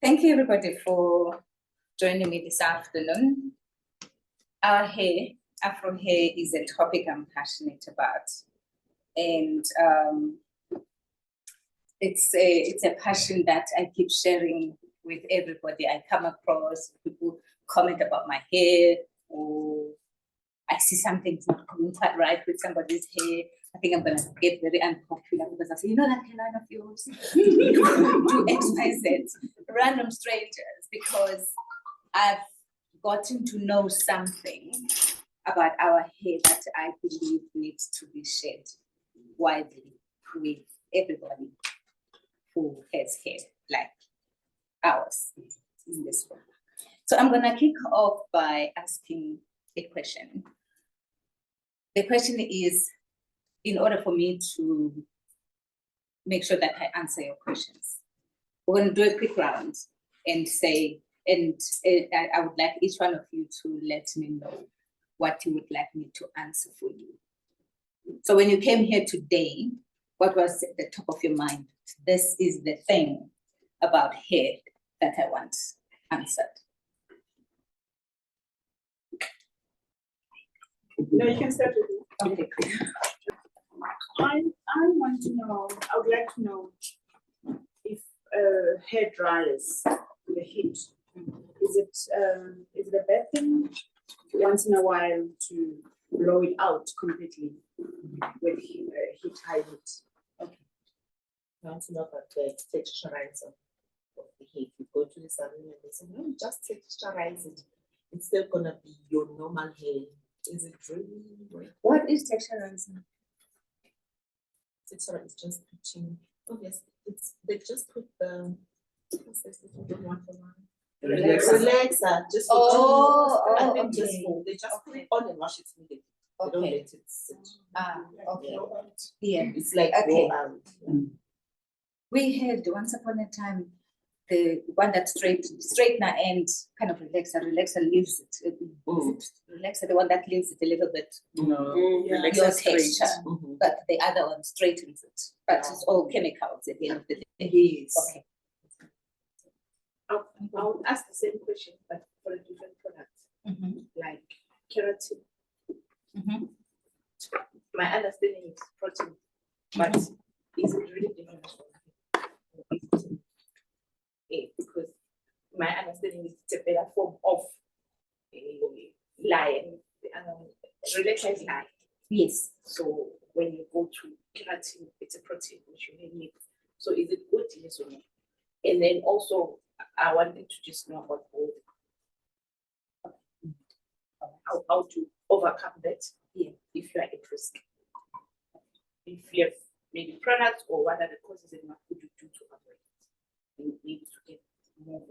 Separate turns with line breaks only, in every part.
Thank you everybody for joining me this afternoon. Our hair, Afro hair, is a topic I'm passionate about. And it's a passion that I keep sharing with everybody I come across. People comment about my hair, or I see something's not going quite right with somebody's hair. I think I'm gonna get very unpopular because I say, you know that hairline of yours? Do X, Y, Z. Random strangers, because I've gotten to know something about our hair that I believe needs to be shared widely with everybody who has hair like ours in this room. So I'm gonna kick off by asking a question. The question is, in order for me to make sure that I answer your questions, we're going to do a quick round and say, I would like each one of you to let me know what you would like me to answer for you. So when you came here today, what was at the top of your mind? This is the thing about hair that I want answered.
No, you can start with it.
Okay, cool.
I want to know, I would like to know if hair dries with the heat. Is it a bad thing once in a while to blow it out completely with heat, high heat?
Okay. I want to know about the texturize of the hair. You go to the salon and they say, no, just texturize it. It's still gonna be your normal hair. Is it really?
What is texturizing?
Texture is just putting. Oh yes, they just put the. What's this? You don't want the one. Relaxer. Just and then just they just put it on and wash it immediately. They don't let it sit.
Okay. Yeah.
It's like
We had once upon a time the one that straightener and kind of relaxer leaves it. Relaxer, the one that leaves it a little bit your texture, but the other one straightens it. But it's all chemicals at the end of the day.
Yes.
Okay.
I'll ask the same question, but for a different product, like keratin. My understanding is protein, but is it really different from because my understanding is it's a better form of lye, relaxer is lye.
Yes.
So when you go to keratin, it's a protein which you really need. So is it good? Yes or no? And then also, I wanted to just know about how to overcome that if you are at risk. If you have maybe products or what are the causes and what could you do to avoid it? You need to get more.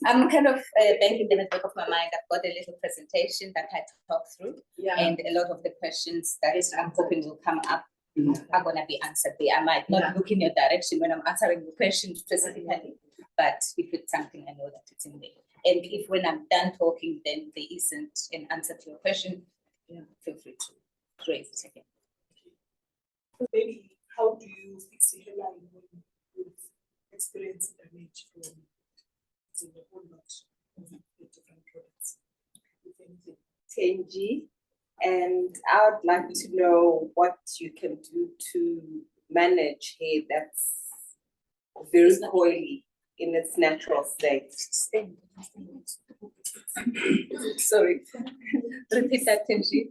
I'm kind of banking them at the back of my mind. I've got a little presentation that I talked through, and a lot of the questions that I'm hoping will come up are going to be answered there. I might not look in your direction when I'm answering the question specifically, but if it's something, I know that it's in there. And if when I'm done talking, then there isn't an answer to your question, feel free to raise it again.
Maybe how do you fix a hairline when you experience damage from using a whole lot of different products?
Tenji, and I would like to know what you can do to manage hair that's very coily in its natural state.
Sorry, repeat that, Tenji.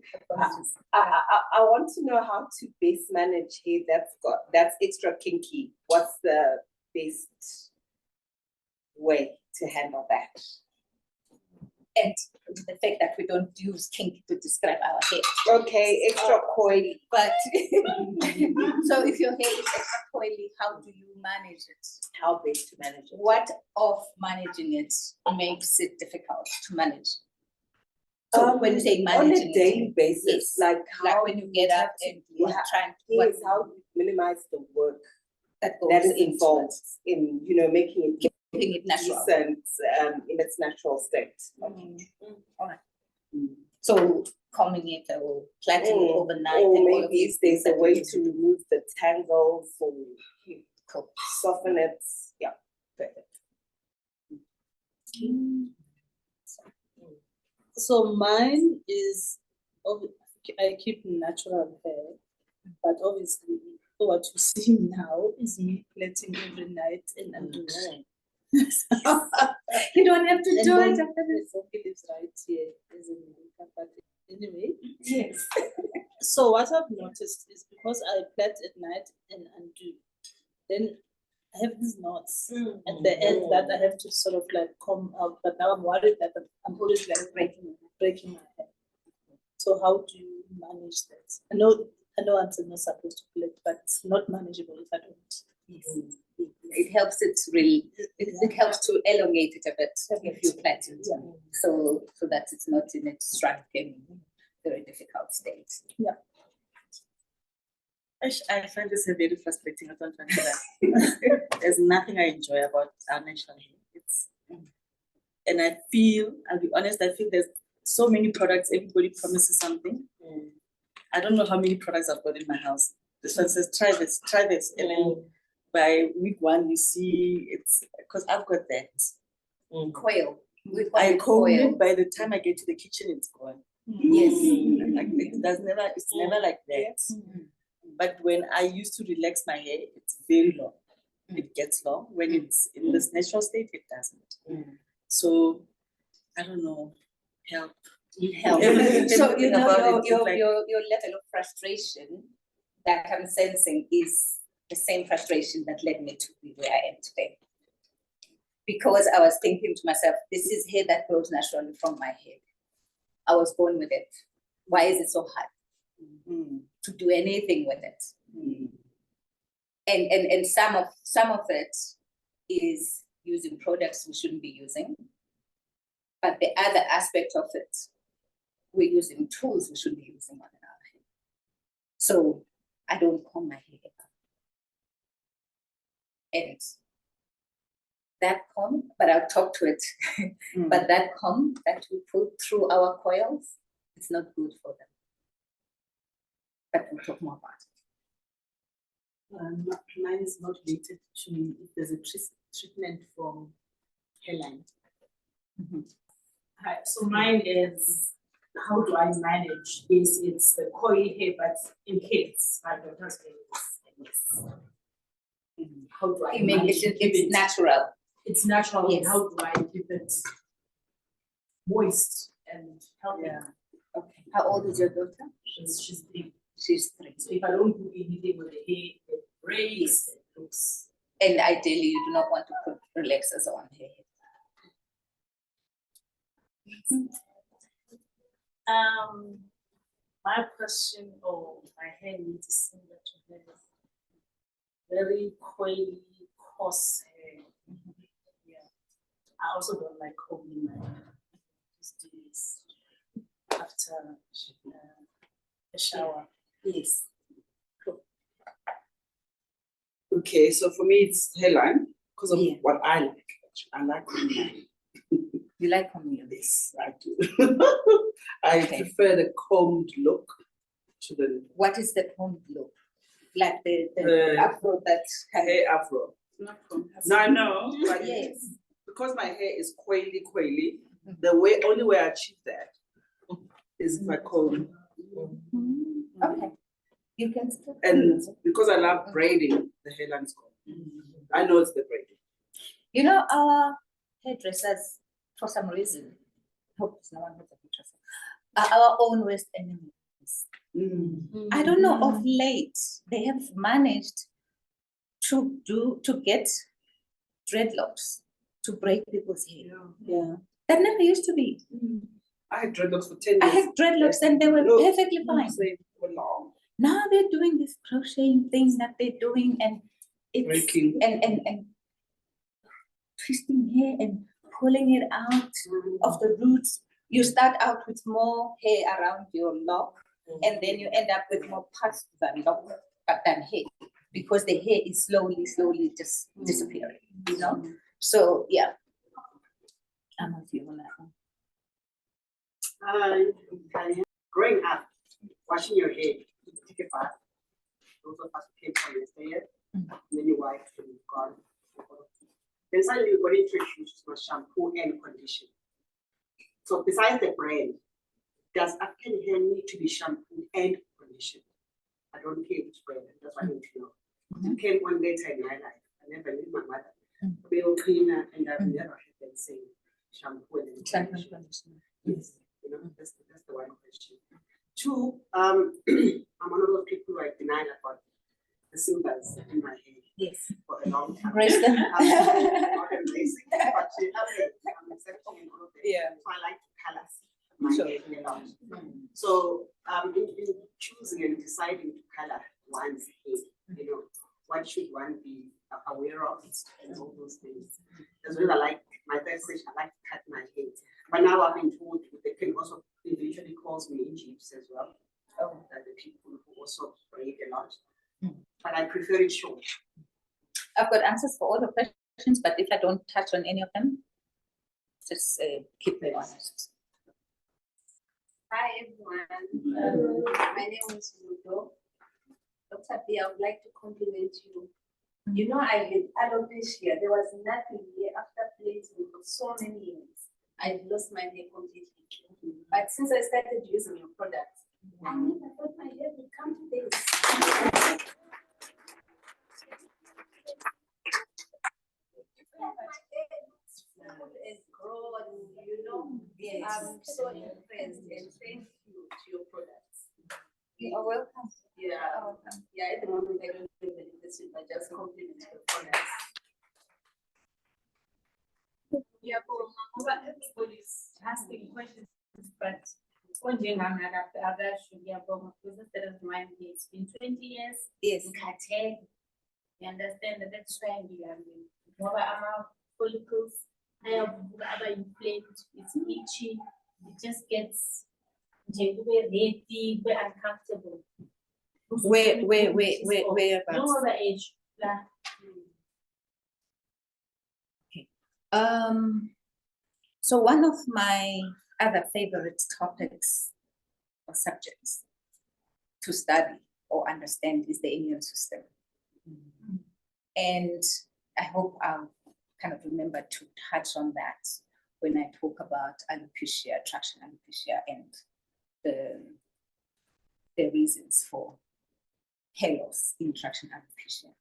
I want to know how to best manage hair that's extra kinky. What's the best way to handle that?
And the fact that we don't use kink to describe our hair.
Okay, extra coily.
But so if your hair is extra coily, how do you manage it?
How best to manage it?
What of managing it makes it difficult to manage? So when you say managing
on a daily basis, like
when you get up and you are trying
to how you minimize the work
that
is involved in making it
keeping it natural
decent, in its natural state.
All right. So combing it or plaiting it overnight,
or
and
maybe
all of these
there's a way to remove the tangles or soften it. Yeah,
perfect.
So mine is, I keep natural hair, but obviously what you see now is me plaiting every night and undoing.
You don't have to do it.
He lives right here, isn't it? But anyway,
Yes.
so what I've noticed is because I plait at night and undo, then I have these knots at the end that I have to sort of like comb out. But now I'm worried that I'm always like breaking my hair. So how do you manage that? I know I'm not supposed to plait, but it's not manageable if I don't.
Yes. It helps it helps to elongate it a bit if you plait it.
Yeah.
So that it's not in its shrunken, very difficult state.
Yeah.
I find this a very frustrating. I don't want that. There's nothing I enjoy about our natural hair. And I feel, I'll be honest, I feel there's so many products, everybody promises something. I don't know how many products I've got in my house. This one says, try this, and then by week 1, you see it's, because I've got that.
Coil.
I comb it, by the time I get to the kitchen, it's gone.
Yes.
It's never like that. But when I used to relax my hair, it's very long. It gets long. When it's in this natural state, it doesn't. So, I don't know, help.
Help.
Everything
So you know
about
your
it is
your level of frustration that I'm sensing is the same frustration that led me to be where I am today. Because I was thinking to myself, this is hair that grows naturally from my head. I was born with it. Why is it so hard to do anything with it? And some of it is using products we shouldn't be using. But the other aspect of it, we're using tools we should be using on our hair. So I don't comb my hair ever. And that comb, but I'll talk to it. But that comb that we put through our coils, it's not good for them. But we'll talk more about it.
Mine is not related to if there's a treatment from hairline.
Hi, so mine is, how do I manage this? It's the coily hair, but in kids, my daughter's hair is. How do I
I mean,
manage
it's natural.
It's natural.
Yes.
How do I keep it moist and healthy?
Yeah.
Okay. How old is your daughter?
She's 3.
She's 3.
So if I don't do anything with the hair, it breaks, it looks.
And ideally, you do not want to put relaxers on her head.
My question, my hair needs similar to hers. Very coily, coarse hair. Yeah. I also don't like combing my hair. Just do this after a shower.
Yes.
Okay, so for me it's hairline because of
Yeah.
what I like. I like combing.
You like combing?
This I do. I prefer the combed look to the
What is the combed look? Like the afro that
hair afro. No, I know, but
yes.
because my hair is coily, the only way I achieve that is if I comb.
Okay. You can still.
And because I love braiding, the hairline is combed. I know it's the braiding.
You know, our hairdressers, for some reason, hope no one has a hairdresser, are our own worst enemies. I don't know, of late, they have managed to get dreadlocks to break people's hair.
Yeah.
That never used to be.
I had dreadlocks for 10 years.
I had dreadlocks and they were perfectly fine.
They were long.
Now they're doing this crocheting thing that they're doing, and it's
Breaking.
and twisting hair and pulling it out of the roots. You start out with more hair around your lock, and then you end up with more parts than lock than hair, because the hair is slowly just disappearing. You know. So yeah, I'm with you on that one.
Growing up, washing your hair, you take a bath. Those of us who came from your hair, and then you wipe and you've gone. Then suddenly we got introduced to shampoo and condition. So besides the brand, does African hair need to be shampooed and conditioned? I don't care which brand, that's what I need to know. It came on later in my life. I never knew my mother. Male cleaner, and I've never had them say shampoo and conditioner. Yes, you know, that's the one question. Two, I'm one of those people who are denied about the silvers in my hair.
Yes.
For a long time.
Embrace them.
I'm not embracing, but I'm accepting all of it.
Yeah.
So I like to color my hair a lot. So in choosing and deciding to color one's hair, you know, what should one be aware of and all those things. As well, I like my third question, I like to cut my hair. But now I've been told they can also eventually calls me in jeeps as well. That the people who also braid a lot. But I prefer it short.
I've got answers for all the questions, but if I don't touch on any of them, just keep me honest.
Hi everyone. My name is Ludo. Dr. B, I would like to compliment you. You know, I had alopecia. There was nothing here after plating for so many years. I lost my hair completely. But since I started using your products, I never thought my hair would come to this. It's grown, you know.
Yes.
I'm so impressed and thank you to your products.
You are welcome.
Yeah, yeah. At the moment, I don't even believe this, but just compliment your products.
Yeah, but everybody's asking questions, but one thing I'm not after other should be about because instead of mine, it's been 20 years.
Yes.
You understand that that's why we are more about follicles. I have other inflamed, it's itchy, it just gets ready, we're uncomfortable.
Where about?
No other age.
So one of my other favorite topics or subjects to study or understand is the immune system. And I hope I'll kind of remember to touch on that when I talk about alopecia, traction alopecia, and the reasons for hair loss in traction alopecia.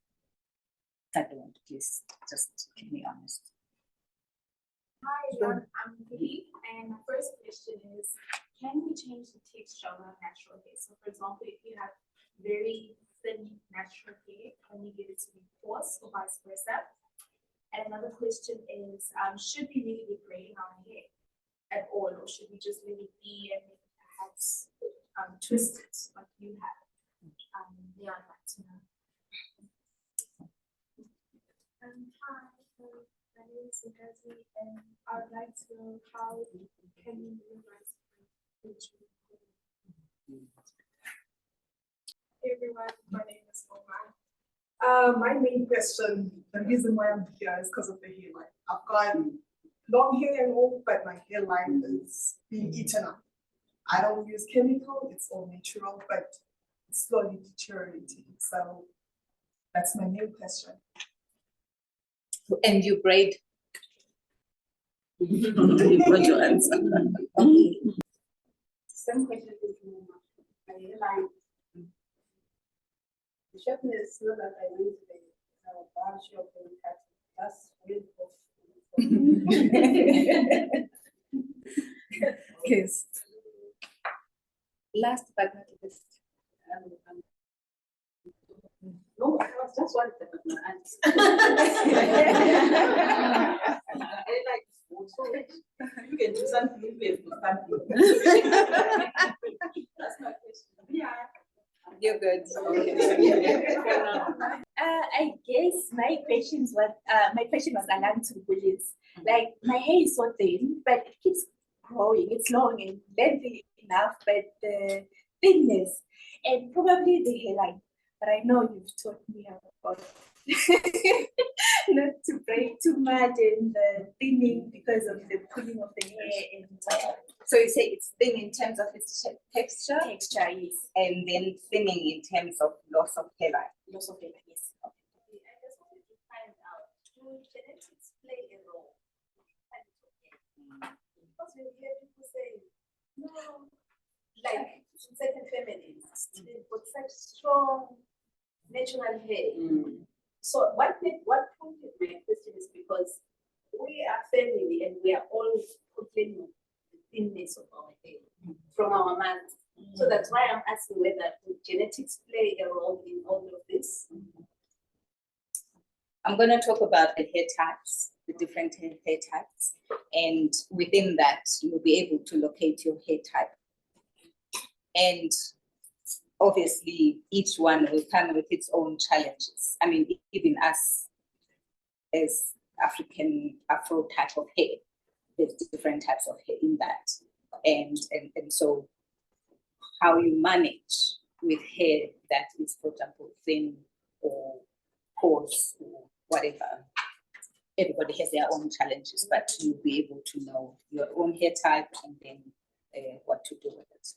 Everyone, please just keep me honest.
Hi, I'm Lee, and my first question is, can we change the texture of our natural hair? So for example, if you have very thin natural hair, can you get it to be coarse or vice versa? And another question is, should we really be braiding our hair at all, or should we just let it be and perhaps twist it like you have? Yeah, I'd like to know. Hi. My name is Shrinkage, and I would like to know how can you minimize bleaching?
Hey everyone, my name is Omar. My main question, the reason why I'm here is because of the hairline. I've got long hair and all, but my hairline is being eaten up. I don't use chemical, it's all natural, but it's slowly deteriorating. So that's my main question.
And you braid?
You got your answer.
Some questions is my hairline. The sharpness, not that I went to the barber shop and cut. That's really
Yes. Last but not least.
No, I was just one step with my aunt. I like food, so you can do something with something. That's my question. Yeah.
You're good.
I guess my question was aligned to bullies. Like my hair is so thin, but it keeps growing. It's long and lengthy enough, but the thinness and probably the hairline. But I know you've taught me about not to braid too much and the thinning because of the pulling of the hair and
So you say it's thin in terms of its texture?
texture, yes.
And then thinning in terms of loss of hairline.
Loss of hairline, yes. Okay. I just wanted to find out, do genetics play a role. And it's okay. Because when you hear people say, no, like certain families, they've got such strong natural hair. So what prompted my question is because we are family and we are all complaining of the thinness of our hair from our mothers. So that's why I'm asking whether genetics play a role in all of this.
I'm going to talk about the hair types, the different hair types, and within that, you'll be able to locate your hair type. And obviously, each one will come with its own challenges. I mean, even us as Afro type of hair, there's different types of hair in that. And so how you manage with hair that is, for example, thin or coarse or whatever, everybody has their own challenges, but you'll be able to know your own hair type and then what to do with it.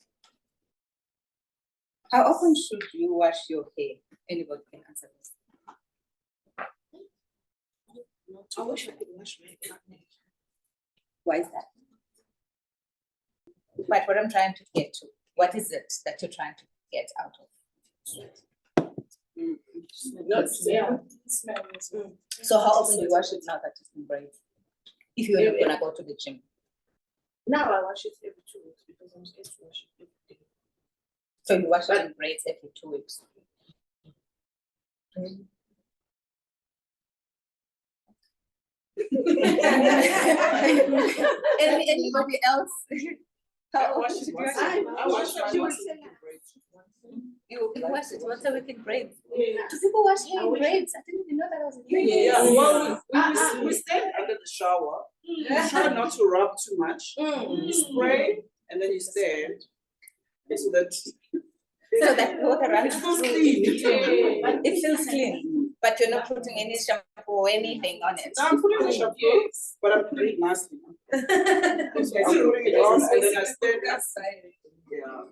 How often should you wash your hair? Anybody can answer this.
I wish I could wash my hair.
Why is that? But what I'm trying to get to, what is it that you're trying to get out of? So how often do you wash it now that it's in braids? If you're not gonna go to the gym.
Now I wash it every 2 weeks because I'm scared to wash it every day.
So you wash it in braids every 2 weeks. Anybody else? How often should you wash it?
I wash my hair.
You wash it once a week in braids. Do people wash hair in braids? I didn't even know that was a thing.
Yeah, well, we stand under the shower. Try not to rub too much. You spray and then you stand. So that
water runs
it feels
through.
clean.
It feels clean, but you're not putting any shampoo or anything on it.
No, I'm putting the shampoo, but I'm putting it nicely. I'm putting it on and then I stand up. Yeah.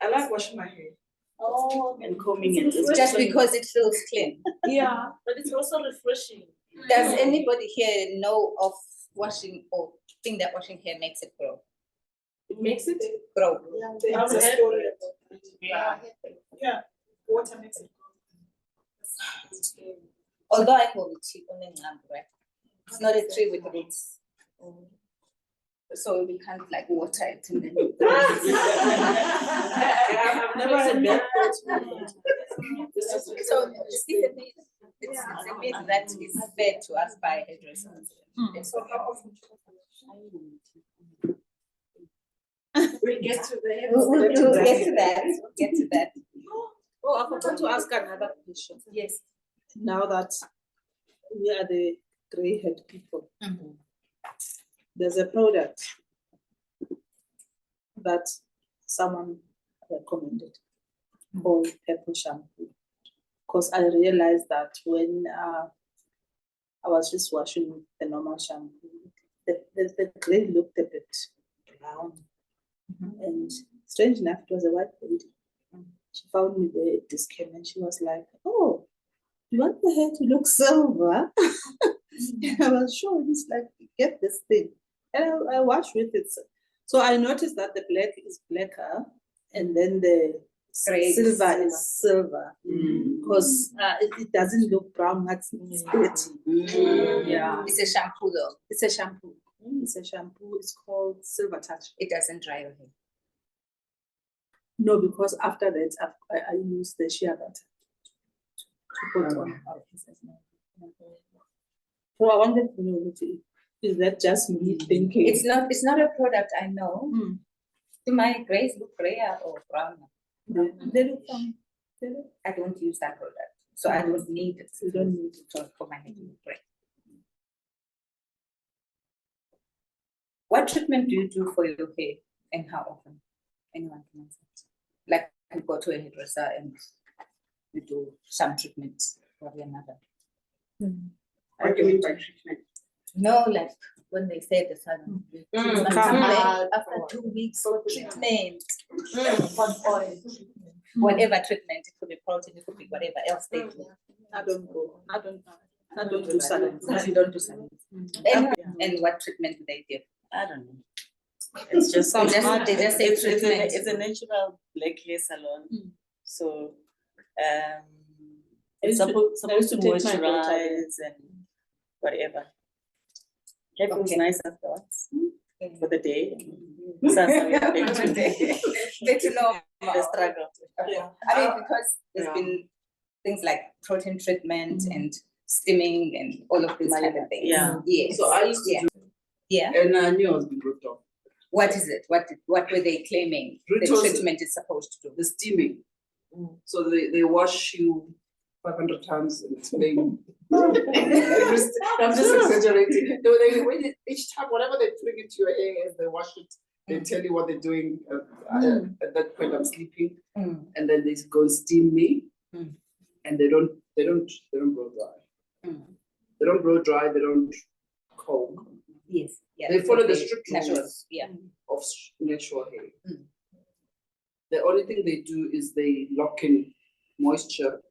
I like washing my hair.
Oh,
And combing it.
Just because it feels clean.
yeah, but it's also refreshing.
Does anybody here know of washing or think that washing hair makes it grow?
It makes it
Grow.
Yeah,
It's a story.
Yeah, water makes it
Although I call it tree on the land, right? It's not a tree with roots. So we can't like water it and then.
I've never had that.
So it's a myth. It's a myth that is fed to us by hairdressers.
We'll get to
We'll get to that. Get to that.
Oh, I forgot to ask another question.
Yes.
Now that we are the gray-haired people, there's a product that someone recommended called purple shampoo. Because I realized that when I was just washing the normal shampoo, the gray looked a bit brown. And strange enough, it was a white lady. She found me the discount and she was like, "Oh, you want the hair to look silver?" And I was sure, it's like, get this thing. And I washed with it. So I noticed that the black is blacker and then the silver is silver. Because it doesn't look brown, it's dirty.
Yeah. It's a shampoo though.
It's a shampoo. It's a shampoo. It's called Silver Touch.
It doesn't dry your hair.
No, because after that, I use the shea butter to put on. So I wanted to know, is that just me thinking?
It's not a product I know. Do my grays look grayer or browner?
They look fine.
I don't use that product. So I don't need it.
You don't need it.
For my hair to look gray. What treatment do you do for your hair and how often? Anyone can answer. Like you go to a hairdresser and you do some treatment for another.
What do you mean by treatment?
No, like when they say the sun come back after 2 weeks for treatment, on oil, whatever treatment, it could be protein, it could be whatever else they do.
I don't do salons.
You don't do salons. And what treatment do they give?
I don't know. It's just
They just say
it's
treatment.
it's a natural black hair salon. So
I
it's
used to
supposed to
take my daughter there.
moisturize and whatever. Hair feels
Okay.
nice afterwards for the day.
Get to know
The struggle.
I mean, because there's been things like protein treatment and steaming and all of these kind of things.
Yeah.
Yes.
So I used to do,
Yeah.
and I knew I was being ripped off.
What is it? What were they claiming the
Rituals.
treatment is supposed to do?
The steaming. So they wash you 500 times and explain. I'm just exaggerating. Each time, whatever they put into your hair as they wash it, they tell you what they're doing. At that point, I'm sleeping, and then they go and steam me, and they don't blow dry. They don't blow dry. They don't comb.
Yes. Yeah.
They follow the
Okay.
strict
Natural.
rules
Yeah.
of natural hair. The only thing they do is they lock in moisture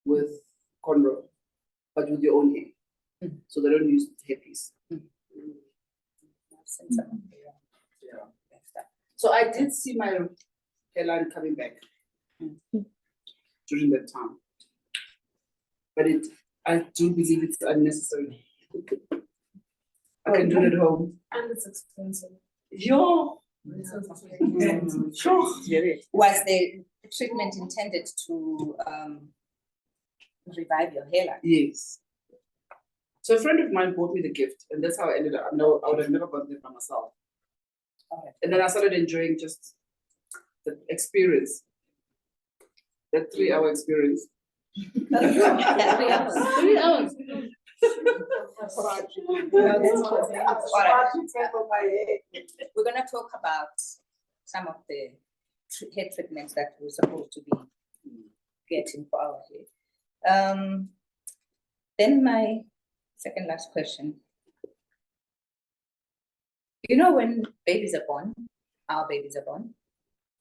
with cornrow, but with your own hair. So they don't use hairpiece. Yeah. So I did see my hairline coming back during that time, but I do believe it's unnecessary. I can do it at home.
And it's expensive.
Yo. Sure.
Was the treatment intended to revive your hairline?
Yes. So a friend of mine bought me the gift, and that's how I ended up. No, I would have never gotten it by myself.
Okay.
And then I started enjoying just the experience, that 3-hour experience.
3 hours.
3 hours.
We're gonna talk about some of the hair treatments that we're supposed to be getting for our hair. Then my second last question. You know, when babies are born, our babies are born,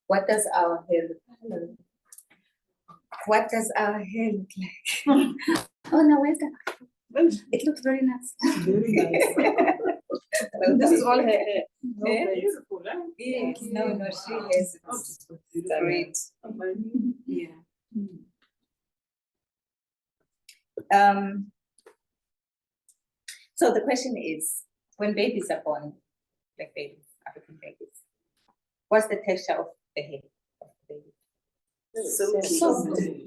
what does our hair look like? What does our hair look like? Oh no, where's that? It looks very nice. Well,
This is all her hair.
Yeah.
Beautiful, huh?
Yes, no, she has it's great. Yeah. So the question is, when babies are born, like babies, African babies, what's the texture of the hair of the baby?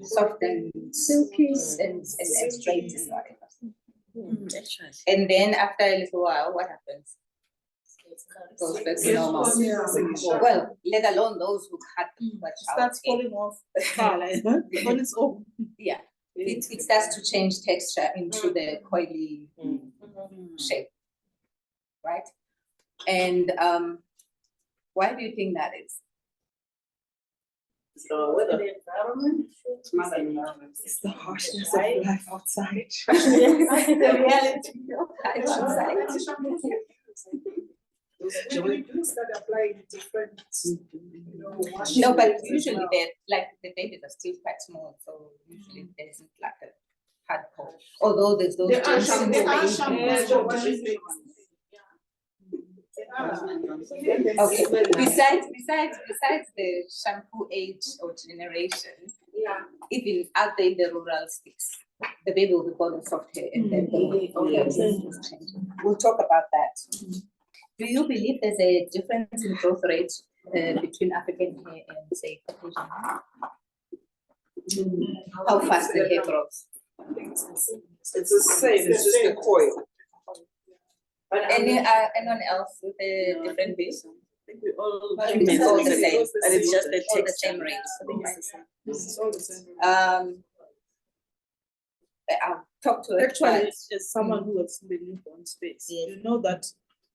Soft and silky and straight and whatever. And then after a little while, what happens? Goes back to normal. Well, let alone those who cut the
Starts falling off on its own.
Yeah, it starts to change texture into the coily shape, right? And why do you think that is?
So weather.
The environment.
It's the harshness of life outside.
The reality of life outside.
We do start applying different, washing.
No, but usually they're like the babies are still quite small, so usually there isn't like a hardcore. Although there's those
There are
shampoos.
shampoos for washing things.
Okay. Besides the shampoo age or generation, even out there in the rural sticks, the baby will be born with soft hair, and then we'll talk about that. Do you believe there's a difference in growth rate between African hair and say Caucasian hair? How fast the hair grows?
It's the same, it's just the coil.
Anyone else with a different view?
I think we all
It's all the same.
and it's just the
All the
texture.
same rates.
It's all the same.
I'll talk to
Actually, as someone who has been in newborn space,
Yes.
you know that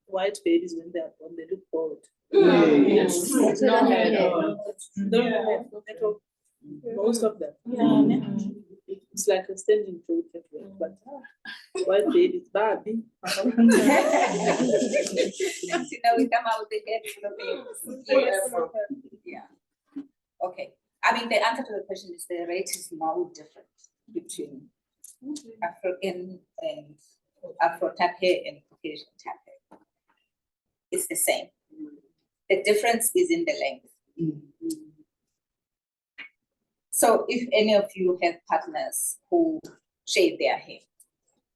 white babies, when they are born, they look bald.
Yes.
They don't have hair. They don't have hair at all. Most of them. It's like a standing joke, but white babies, Barbie.
we come out with the hair full of hair. Yeah. Okay. I mean, the answer to the question is the rate is now different between African and Afro type hair and Caucasian type hair. It's the same. The difference is in the length. So if any of you have partners who shave their hair,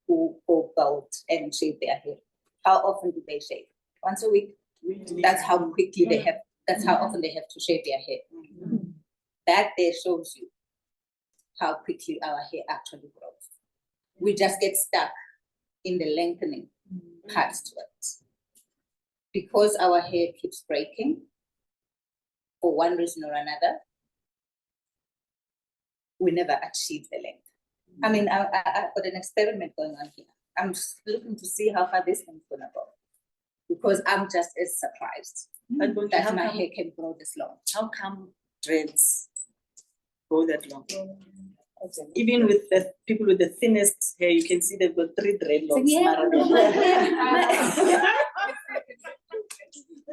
who go bald and shave their hair, how often do they shave? Once a week? That's how quickly they have, that's how often they have to shave their hair. That there shows you how quickly our hair actually grows. We just get stuck in the lengthening parts to it. Because our hair keeps breaking for one reason or another, we never achieve the length. I mean, I've got an experiment going on here. I'm just looking to see how far this thing's gonna go. Because I'm just as surprised that my hair can grow this long.
How come dreads go that long? Even with the people with the thinnest hair, you can see they've got 3 dreadlocks.
Yeah,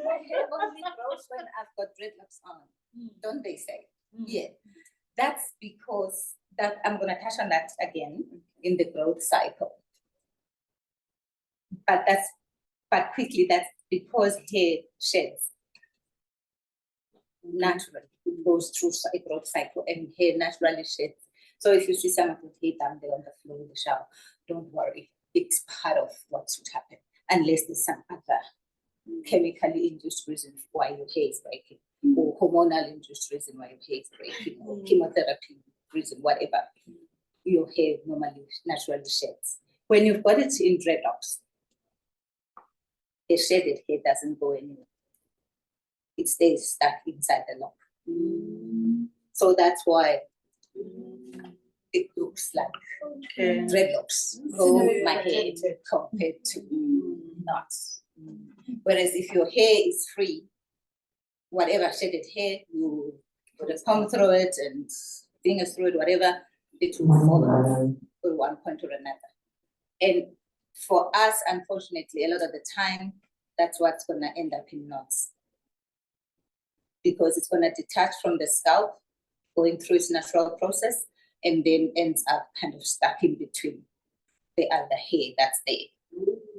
my hair only grows when I've got dreadlocks on, don't they say? Yeah, that's because that I'm gonna touch on that again in the growth cycle. But quickly, that's because hair sheds naturally. It goes through a growth cycle and hair naturally sheds. So if you see some of the hair down there on the floor in the shower, don't worry. It's part of what should happen, unless there's some other chemically induced reason why your hair is breaking, or hormonal induced reason why your hair is breaking, or chemotherapy reason, whatever. Your hair normally naturally sheds. When you've got it in dreadlocks, the shaded hair doesn't go anywhere. It stays stuck inside the lock. So that's why it looks like dreadlocks go my hair compared to knots. Whereas if your hair is free, whatever shaded hair, you put a comb through it and fingers through it, whatever, it will fall off at one point or another. And for us, unfortunately, a lot of the time, that's what's gonna end up in knots. Because it's gonna detach from the scalp, going through its natural process, and then ends up kind of stuck in between the other hair that's there.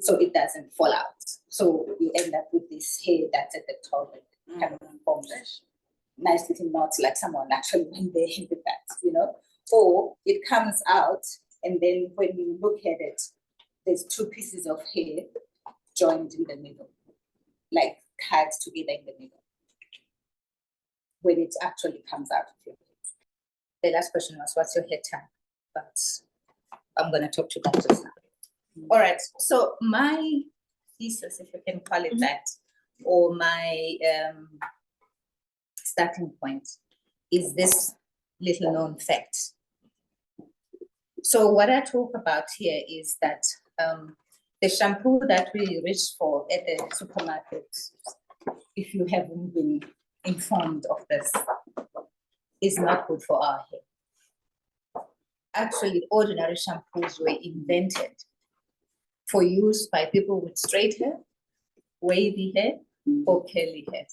So it doesn't fall out. So you end up with this hair that's at the top and kind of forms nice little knots like someone actually went there with that, you know? Or it comes out, and then when you look at it, there's 2 pieces of hair joined in the middle, like tied together in the middle, when it actually comes out of your hair. The last question was, what's your hair type? But I'm going to talk to that just now. All right, so my thesis, if you can call it that, or my starting point is this little known fact. So what I talk about here is that the shampoo that we reach for at the supermarket, if you haven't been informed of this, is not good for our hair. Actually, ordinary shampoos were invented for use by people with straight hair, wavy hair, or curly hair.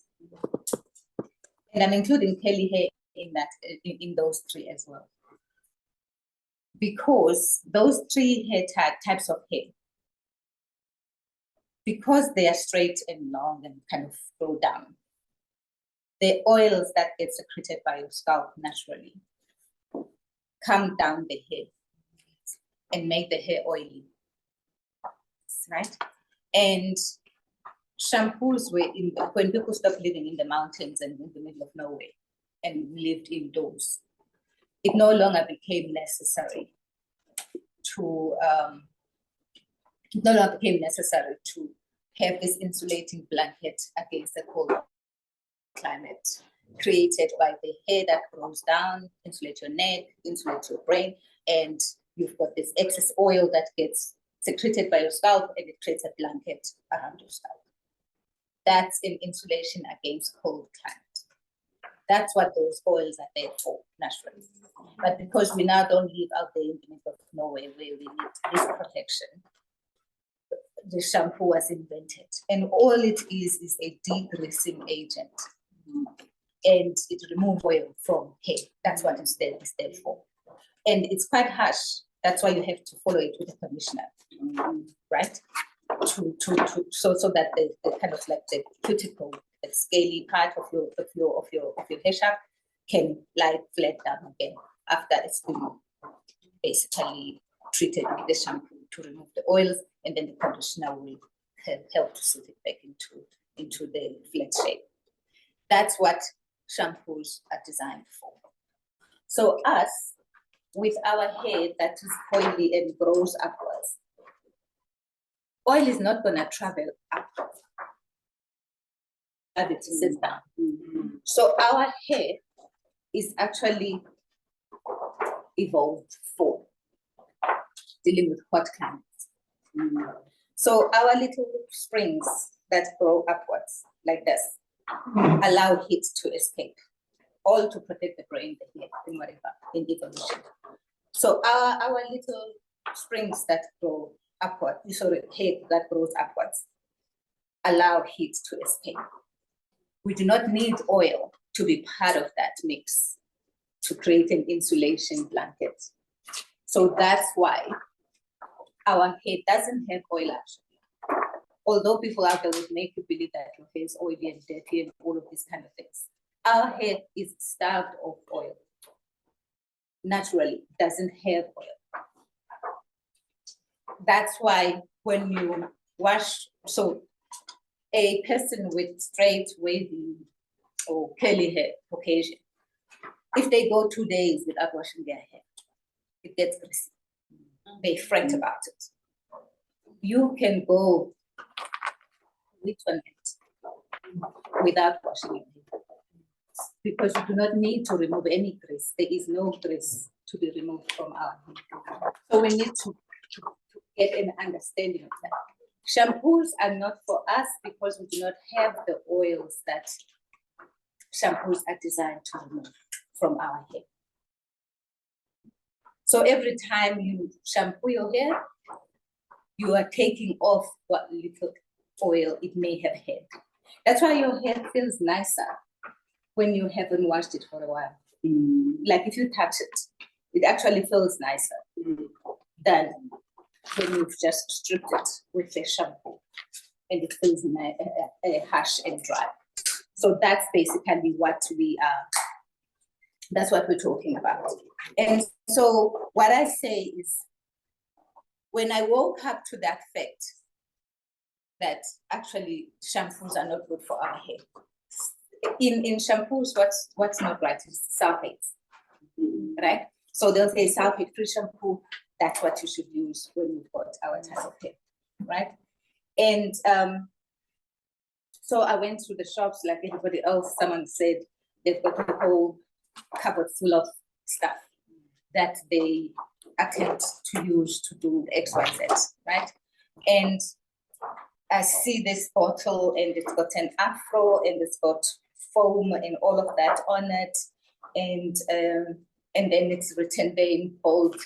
And I'm including curly hair in that, in those 3 as well. Because those 3 hair types of hair, because they are straight and long and kind of go down, the oils that get secreted by your scalp naturally come down the hair and make the hair oily, right? And shampoos were in, when people stopped living in the mountains and in the middle of nowhere and lived indoors, it no longer became necessary to have this insulating blanket against the cold climate created by the hair that grows down, insulate your neck, insulate your brain, and you've got this excess oil that gets secreted by your scalp and it creates a blanket around your scalp. That's an insulation against cold climate. That's what those oils are there for, naturally. But because we now don't live out there in the middle of nowhere where we need this protection, the shampoo was invented. And all it is a degreasing agent. And it removes oil from hair. That's what it's there for. And it's quite harsh That's why you have to follow it with a conditioner, right? So that the kind of like the cuticle, the scaly part of your hair shaft can lie flat down again after it's been basically treated with the shampoo to remove the oils, and then the conditioner will help to set it back into the flat shape. That's what shampoos are designed for. So us, with our hair that is coily and grows upwards, oil is not going to travel upwards. It sits down. So our hair is actually evolved for dealing with hot climates. So our little springs that grow upwards like this allow heat to escape, all to protect the brain, the hair, and whatever in evolution. So our little springs that grow upward, hair that grows upwards, allow heat to escape. We do not need oil to be part of that mix to create an insulation blanket. So that's why our hair doesn't have oil actually. Although people out there would make you believe that your hair is oily and dirty and all of these kind of things. Our hair is starved of oil. Naturally, doesn't have oil. That's why when you wash, so a person with straight, wavy, or curly hair, Caucasian, if they go 2 days without washing their hair, it gets greasy. They fret about it. You can go weeks on end without washing your hair because you do not need to remove any grease. There is no grease to be removed from our hair. So we need to get an understanding of that. Shampoos are not for us because we do not have the oils that shampoos are designed to remove from our hair. So every time you shampoo your hair, you are taking off what little oil it may have had. That's why your hair feels nicer when you haven't washed it for a while. Like if you touch it, it actually feels nicer than when you've just stripped it with a shampoo and it feels harsh and dry. So that's basically what we are, that's what we're talking about. And so what I say is, when I woke up to that fact that actually shampoos are not good for our hair. In shampoos, what's not right is sulfates, right? So they'll say sulfate-free shampoo, that's what you should use when you've got our type of hair, right? And so I went through the shops like everybody else. Someone said they've got a whole cupboard full of stuff that they attempt to use to do XYZ, right? And I see this bottle and it's got an afro and it's got foam and all of that on it. And then it's written there in bold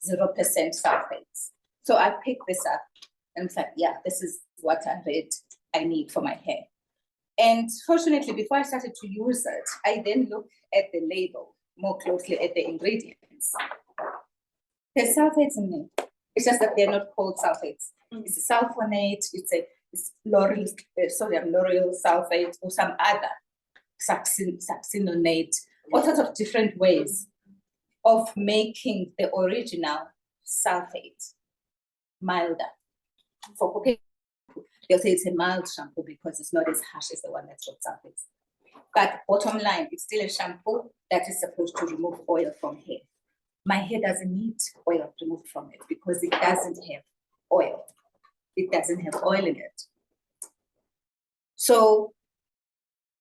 0% sulfates. So I picked this up and it's like, yeah, this is what I read I need for my hair. And fortunately, before I started to use it, I then looked at the label more closely at the ingredients. There's sulfates in there. It's just that they're not called sulfates. It's a sulfonate, it's lauryl, sodium lauryl sulfate, or some other succinonate, all sorts of different ways of making the original sulfate milder. For cooking, they'll say it's a mild shampoo because it's not as harsh as the one that's got sulfates. But bottom line, it's still a shampoo that is supposed to remove oil from hair. My hair doesn't need oil removed from it because it doesn't have oil. It doesn't have oil in it. So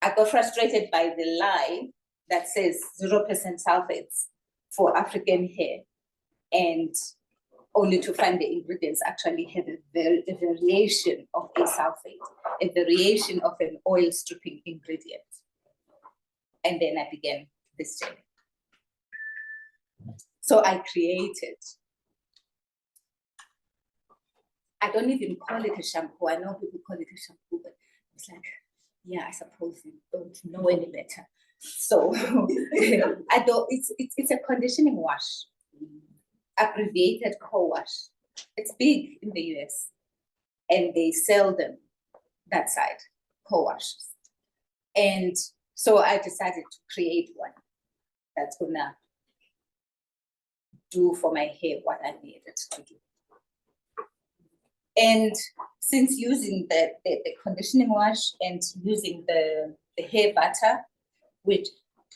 I got frustrated by the lie that says 0% sulfates for African hair, and only to find the ingredients actually have a variation of a sulfate, a variation of an oil stripping ingredient. And then I began this journey. So I created, I don't even call it a shampoo. I know people call it a shampoo, but it's like, yeah, I suppose you don't know any better. So I don't, it's a conditioning wash. abbreviated co-wash. It's big in the US, and they sell them that side, co-washes. And so I decided to create one that's gonna do for my hair what I needed to do. And since using the conditioning wash and using the hair butter,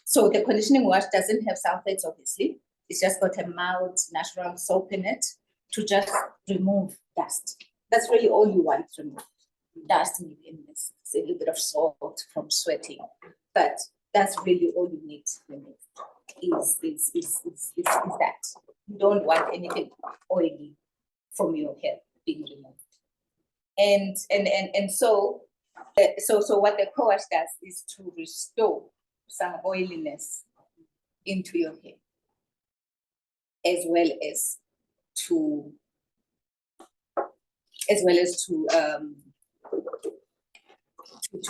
so the conditioning wash doesn't have sulfates, obviously. It's just got a mild natural soap in it to just remove dust. That's really all you want to remove. Dust, maybe in this, a little bit of salt from sweating, but that's really all you need to remove. Is that you don't want anything oily from your hair being removed. And so what the co-wash does is to restore some oiliness into your hair, as well as to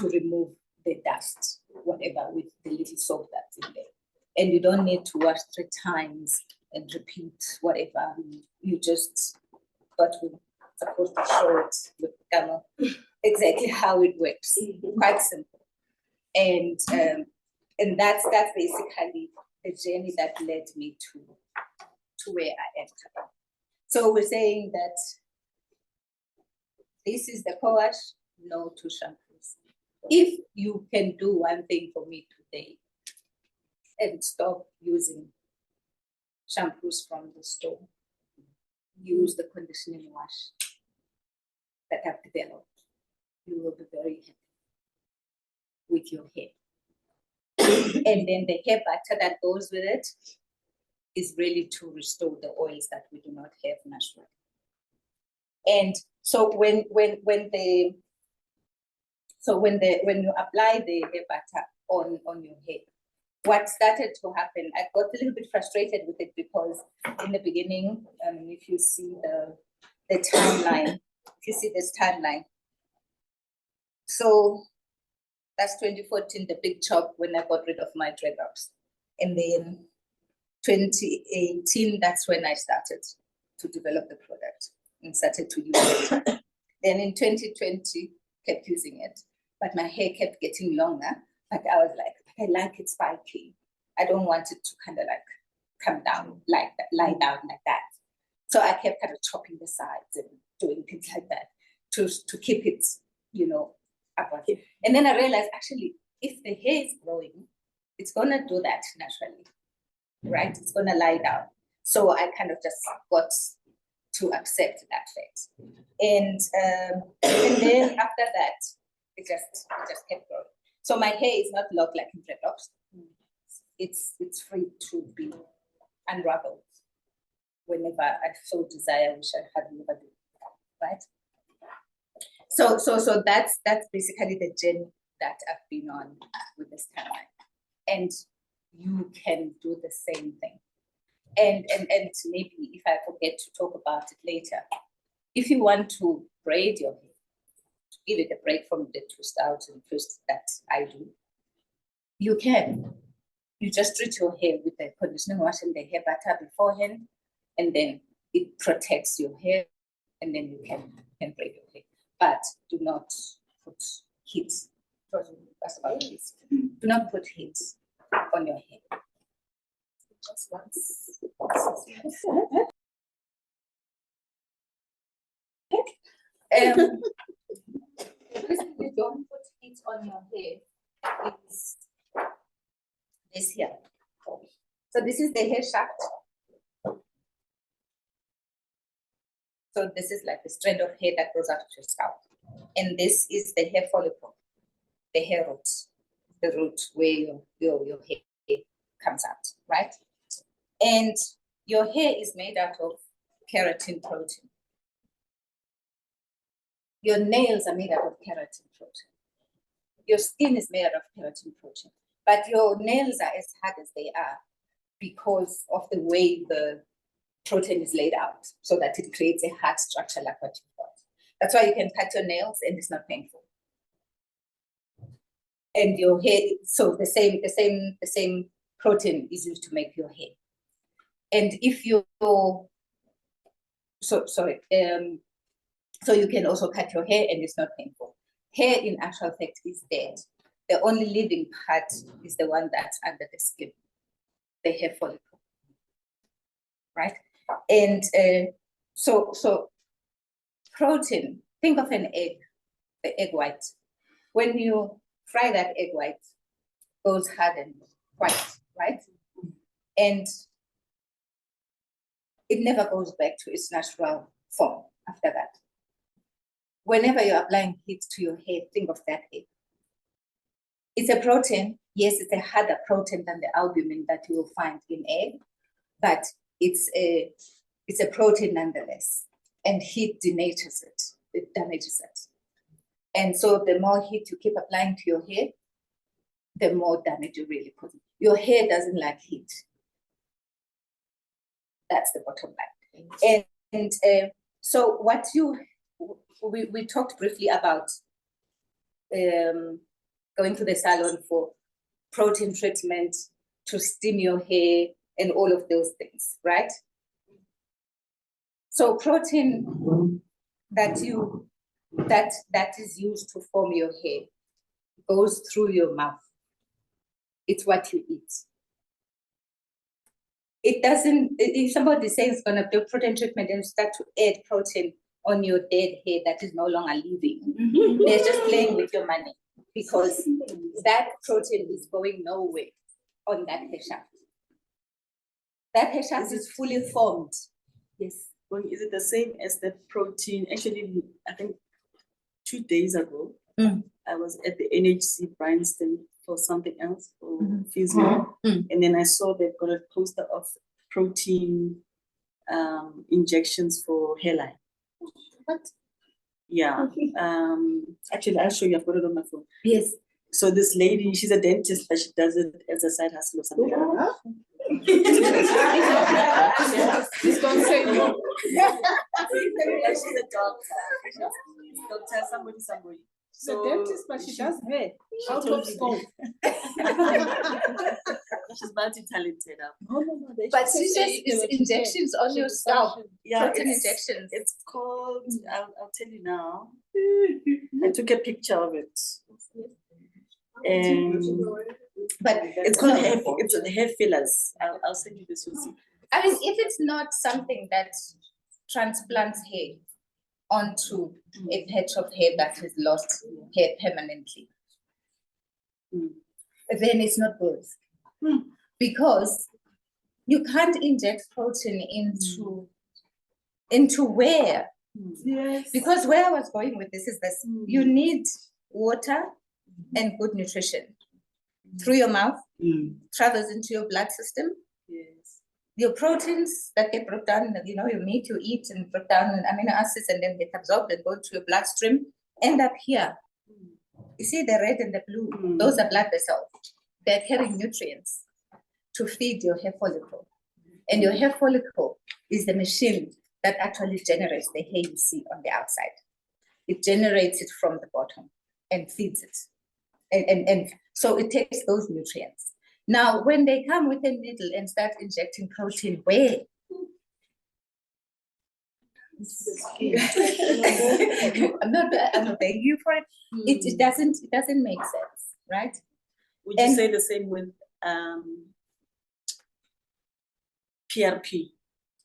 remove the dust, whatever, with the little soap that's in there. And you don't need to wash 3 times and repeat whatever. You just, but we're supposed to show it with the camera exactly how it works. Quite simple. And that's basically the journey that led me to where I am today. So we're saying that this is the co-wash, no to shampoos. If you can do one thing for me today and stop using shampoos from the store, use the conditioning wash that I've developed, you will be very happy with your hair. And then the hair butter that goes with it is really to restore the oils that we do not have naturally. And so when you apply the hair butter on your hair, what started to happen, I got a little bit frustrated with it because in the beginning, if you see the timeline, if you see this timeline, so that's 2014, the big chop when I got rid of my dreadlocks. And then 2018, that's when I started to develop the product and started to use it. Then in 2020, kept using it, but my hair kept getting longer. But I was like, I like it spiky. I don't want it to kind of like come down like that, lie down like that. So I kept kind of chopping the sides and doing things like that to keep it, you know, upward. And then I realized actually, if the hair is growing, it's gonna do that naturally, right? It's gonna lie down. So I kind of just got to accept that fact. And then after that, it just kept growing. So my hair is not locked like in dreadlocks. It's free to be unraveled whenever I so desire, which I had never done, right? So that's basically the journey that I've been on with this timeline. And you can do the same thing. And maybe if I forget to talk about it later, if you want to braid your hair, give it a break from the twist out and twist that I do, you can. You just treat your hair with the conditioning wash and the hair butter beforehand, and then it protects your hair, and then you can braid your hair. But do not put heat. That's about it. Do not put heat on your hair. Just once. The reason you don't put heat on your hair is this here. So this is the hair shaft. So this is like the strand of hair that goes out of your scalp. And this is the hair follicle, the hair roots, the root where your hair comes out, right? And your hair is made out of keratin protein. Your nails are made out of keratin protein. Your skin is made out of keratin protein. But your nails are as hard as they are because of the way the protein is laid out, so that it creates a hard structure like what you've got. That's why you can cut your nails and it's not painful. And your hair, so the same protein is used to make your hair. And if your so you can also cut your hair and it's not painful. Hair in actual fact is dead. The only living part is the one that's under the skin, the hair follicle, right? And so protein, think of an egg, the egg white. When you fry that egg white, goes hard and white, right? And it never goes back to its natural form after that. Whenever you're applying heat to your hair, think of that egg. It's a protein. Yes, it's a harder protein than the albumin that you will find in egg, but it's a protein nonetheless. And heat denatures it. It damages it. And so the more heat you keep applying to your hair, the more damage you really put. Your hair doesn't like heat. That's the bottom line. And so what we talked briefly about going to the salon for protein treatment, to steam your hair, and all of those things, right? So protein that is used to form your hair goes through your mouth. It's what you eat. It doesn't, if somebody says it's gonna do protein treatment and start to add protein on your dead hair that is no longer living, they're just playing with your money, because that protein is going nowhere on that hair shaft. That hair shaft is fully formed. Yes.
Well, is it the same as the protein? Actually, I think 2 days ago, I was at the NHC Bryanston for something else, for physio. And then I saw they've got a poster of protein injections for hairline.
What?
Yeah. Actually, I'll show you. I've got it on my phone.
Yes.
So this lady, she's a dentist, but she does it as a side hustle or something.
She's gonna say no.
She's a doctor, somebody.
She's a dentist, but she does hair out
told
of
me
scope.
She's multi-talented.
But she says it's injections on your scalp.
Yeah,
protein injections.
It's called, I'll tell you now. I took a picture of it.
But
it's called hair, it's the hair fillers. I'll send you this, you'll see.
I mean, if it's not something that transplants hair onto a patch of hair that has lost hair permanently, then it's not good. Because you can't inject protein into where?
Yes.
Because where I was going with this is this: you need water and good nutrition through your mouth, travels into your blood system.
Yes.
Your proteins that get broken down, your meat you eat and broke down in amino acids and then get absorbed and go to your bloodstream, end up here. You see the red and the blue, those are blood vessels. They're carrying nutrients to feed your hair follicle. And your hair follicle is the machine that actually generates the hair you see on the outside. It generates it from the bottom and feeds it. And so it takes those nutrients. Now, when they come with a needle and start injecting protein, where? I'm not begging you for it. It doesn't make sense, right?
Would you say the same with PRP?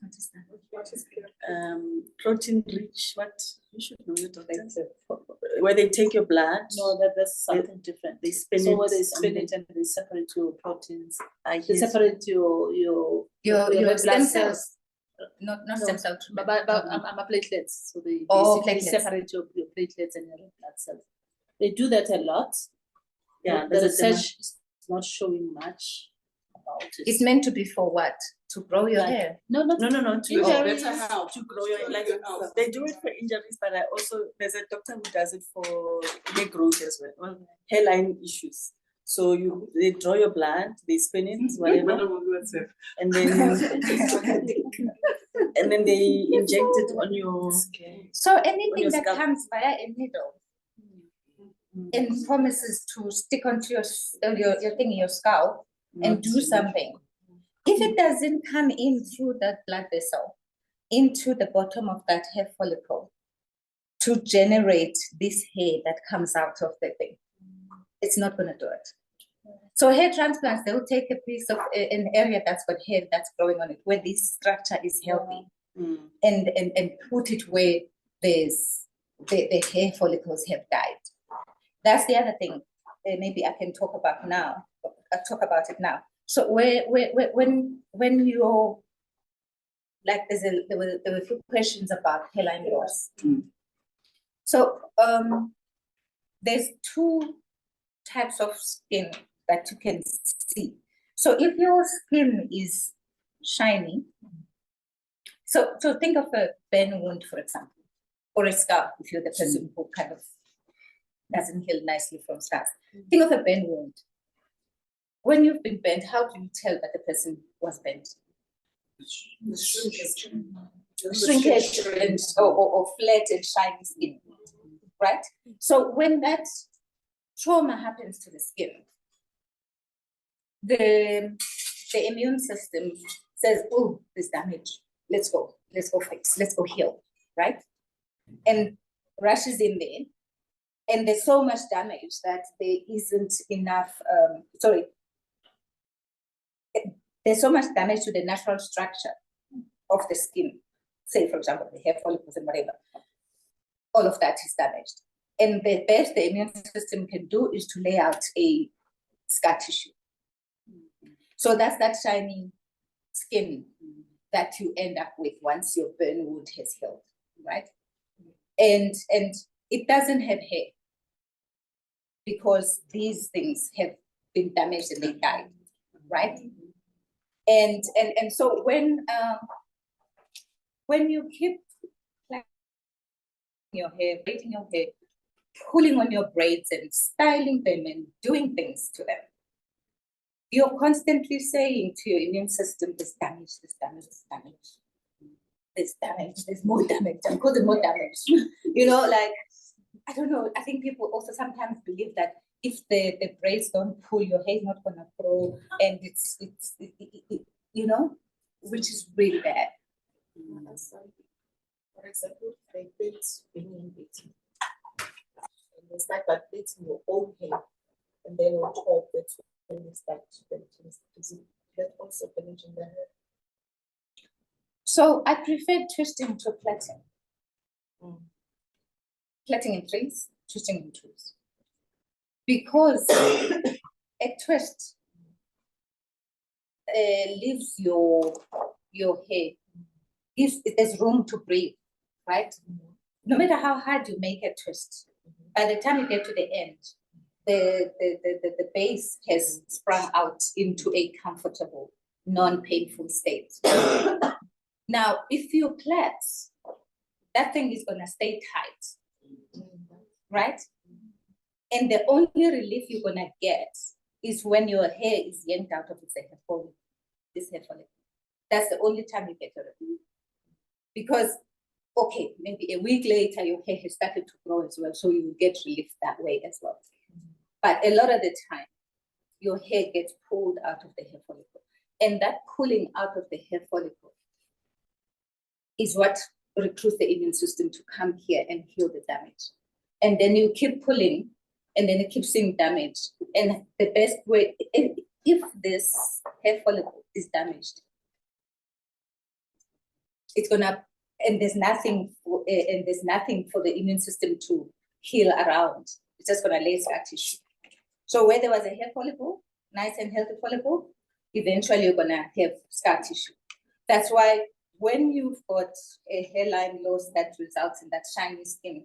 What is that?
Protein rich, what? You should know it. Where they take your blood.
No, that's something different.
They spin
so
it.
where they spin it and they separate your proteins.
They
separate your
stem cells. Not stem cells.
But I'm a platelets. So they basically separate your platelets and your blood cells. They do that a lot.
Yeah,
the research is not showing much about it.
It's meant to be for what? To grow your hair?
No. To
injuries.
To grow your hair. They do it for injuries, but there's a doctor who does it for hair growth as well, hairline issues. So they draw your blood, they spin it, whatever, and then they inject it on your skin.
So anything that comes via a needle and promises to stick onto your thing in your scalp and do something. If it doesn't come in through that blood vessel, into the bottom of that hair follicle to generate this hair that comes out of the thing. It's not going to do it. So hair transplants, they'll take a piece of an area that's got hair that's growing on it, where this structure is healthy, and put it where there's the hair follicles have died. That's the other thing. Maybe I can talk about now. I'll talk about it now. So when you're like, there were a few questions about hairline loss. So there's two types of skin that you can see. So if your skin is shiny, so think of a burn wound, for example, or a scar, if you're the person who kind of doesn't heal nicely from scars. Think of a burn wound. When you've been burnt, how do you tell that the person was burnt? Shrinkage and, or flat and shiny skin, right? So when that trauma happens to the skin, the immune system says, oh, there's damage. Let's go fix, let's go heal, right? And rushes in there. And there's so much damage that there isn't enough, there's so much damage to the natural structure of the skin. Say, for example, the hair follicles and whatever. All of that is damaged. And the best the immune system can do is to lay out a scar tissue. So that's that shiny skin that you end up with once your burn wound has healed, right? And it doesn't have hair because these things have been damaged and they died, right? And so when you keep your hair, braiding your hair, pulling on your braids and styling them and doing things to them, you're constantly saying to your immune system, there's damage, there's damage, there's damage. There's damage, there's more damage, I'm causing more damage. You know, like, I don't know, I think people also sometimes believe that if the braids don't pull, your hair is not gonna grow, and it's you know, which is really bad.
For example, they bit being bitten. And it's like that biting your own hair, and then on top that's when you start to is that also damaging the hair?
So I prefer twisting to plaiting. Plaiting in threes, twisting in twos. Because a twist leaves your hair, there's room to breathe, right? No matter how hard you make a twist, by the time you get to the end, the base has sprung out into a comfortable, non-painful state. Now, if you plait, that thing is gonna stay tight, right? And the only relief you're gonna get is when your hair is yanked out of its hair follicle, this hair follicle. That's the only time you get a relief. Because, okay, maybe a week later, your hair has started to grow as well, so you will get relief that way as well. But a lot of the time, your hair gets pulled out of the hair follicle. And that pulling out of the hair follicle is what recruits the immune system to come here and heal the damage. And then you keep pulling, and then it keeps seeing damage. And the best way, if this hair follicle is damaged, it's gonna, and there's nothing for the immune system to heal around. It's just gonna lay scar tissue. So where there was a hair follicle, nice and healthy follicle, eventually you're gonna have scar tissue. That's why when you've got a hairline loss that results in that shiny skin,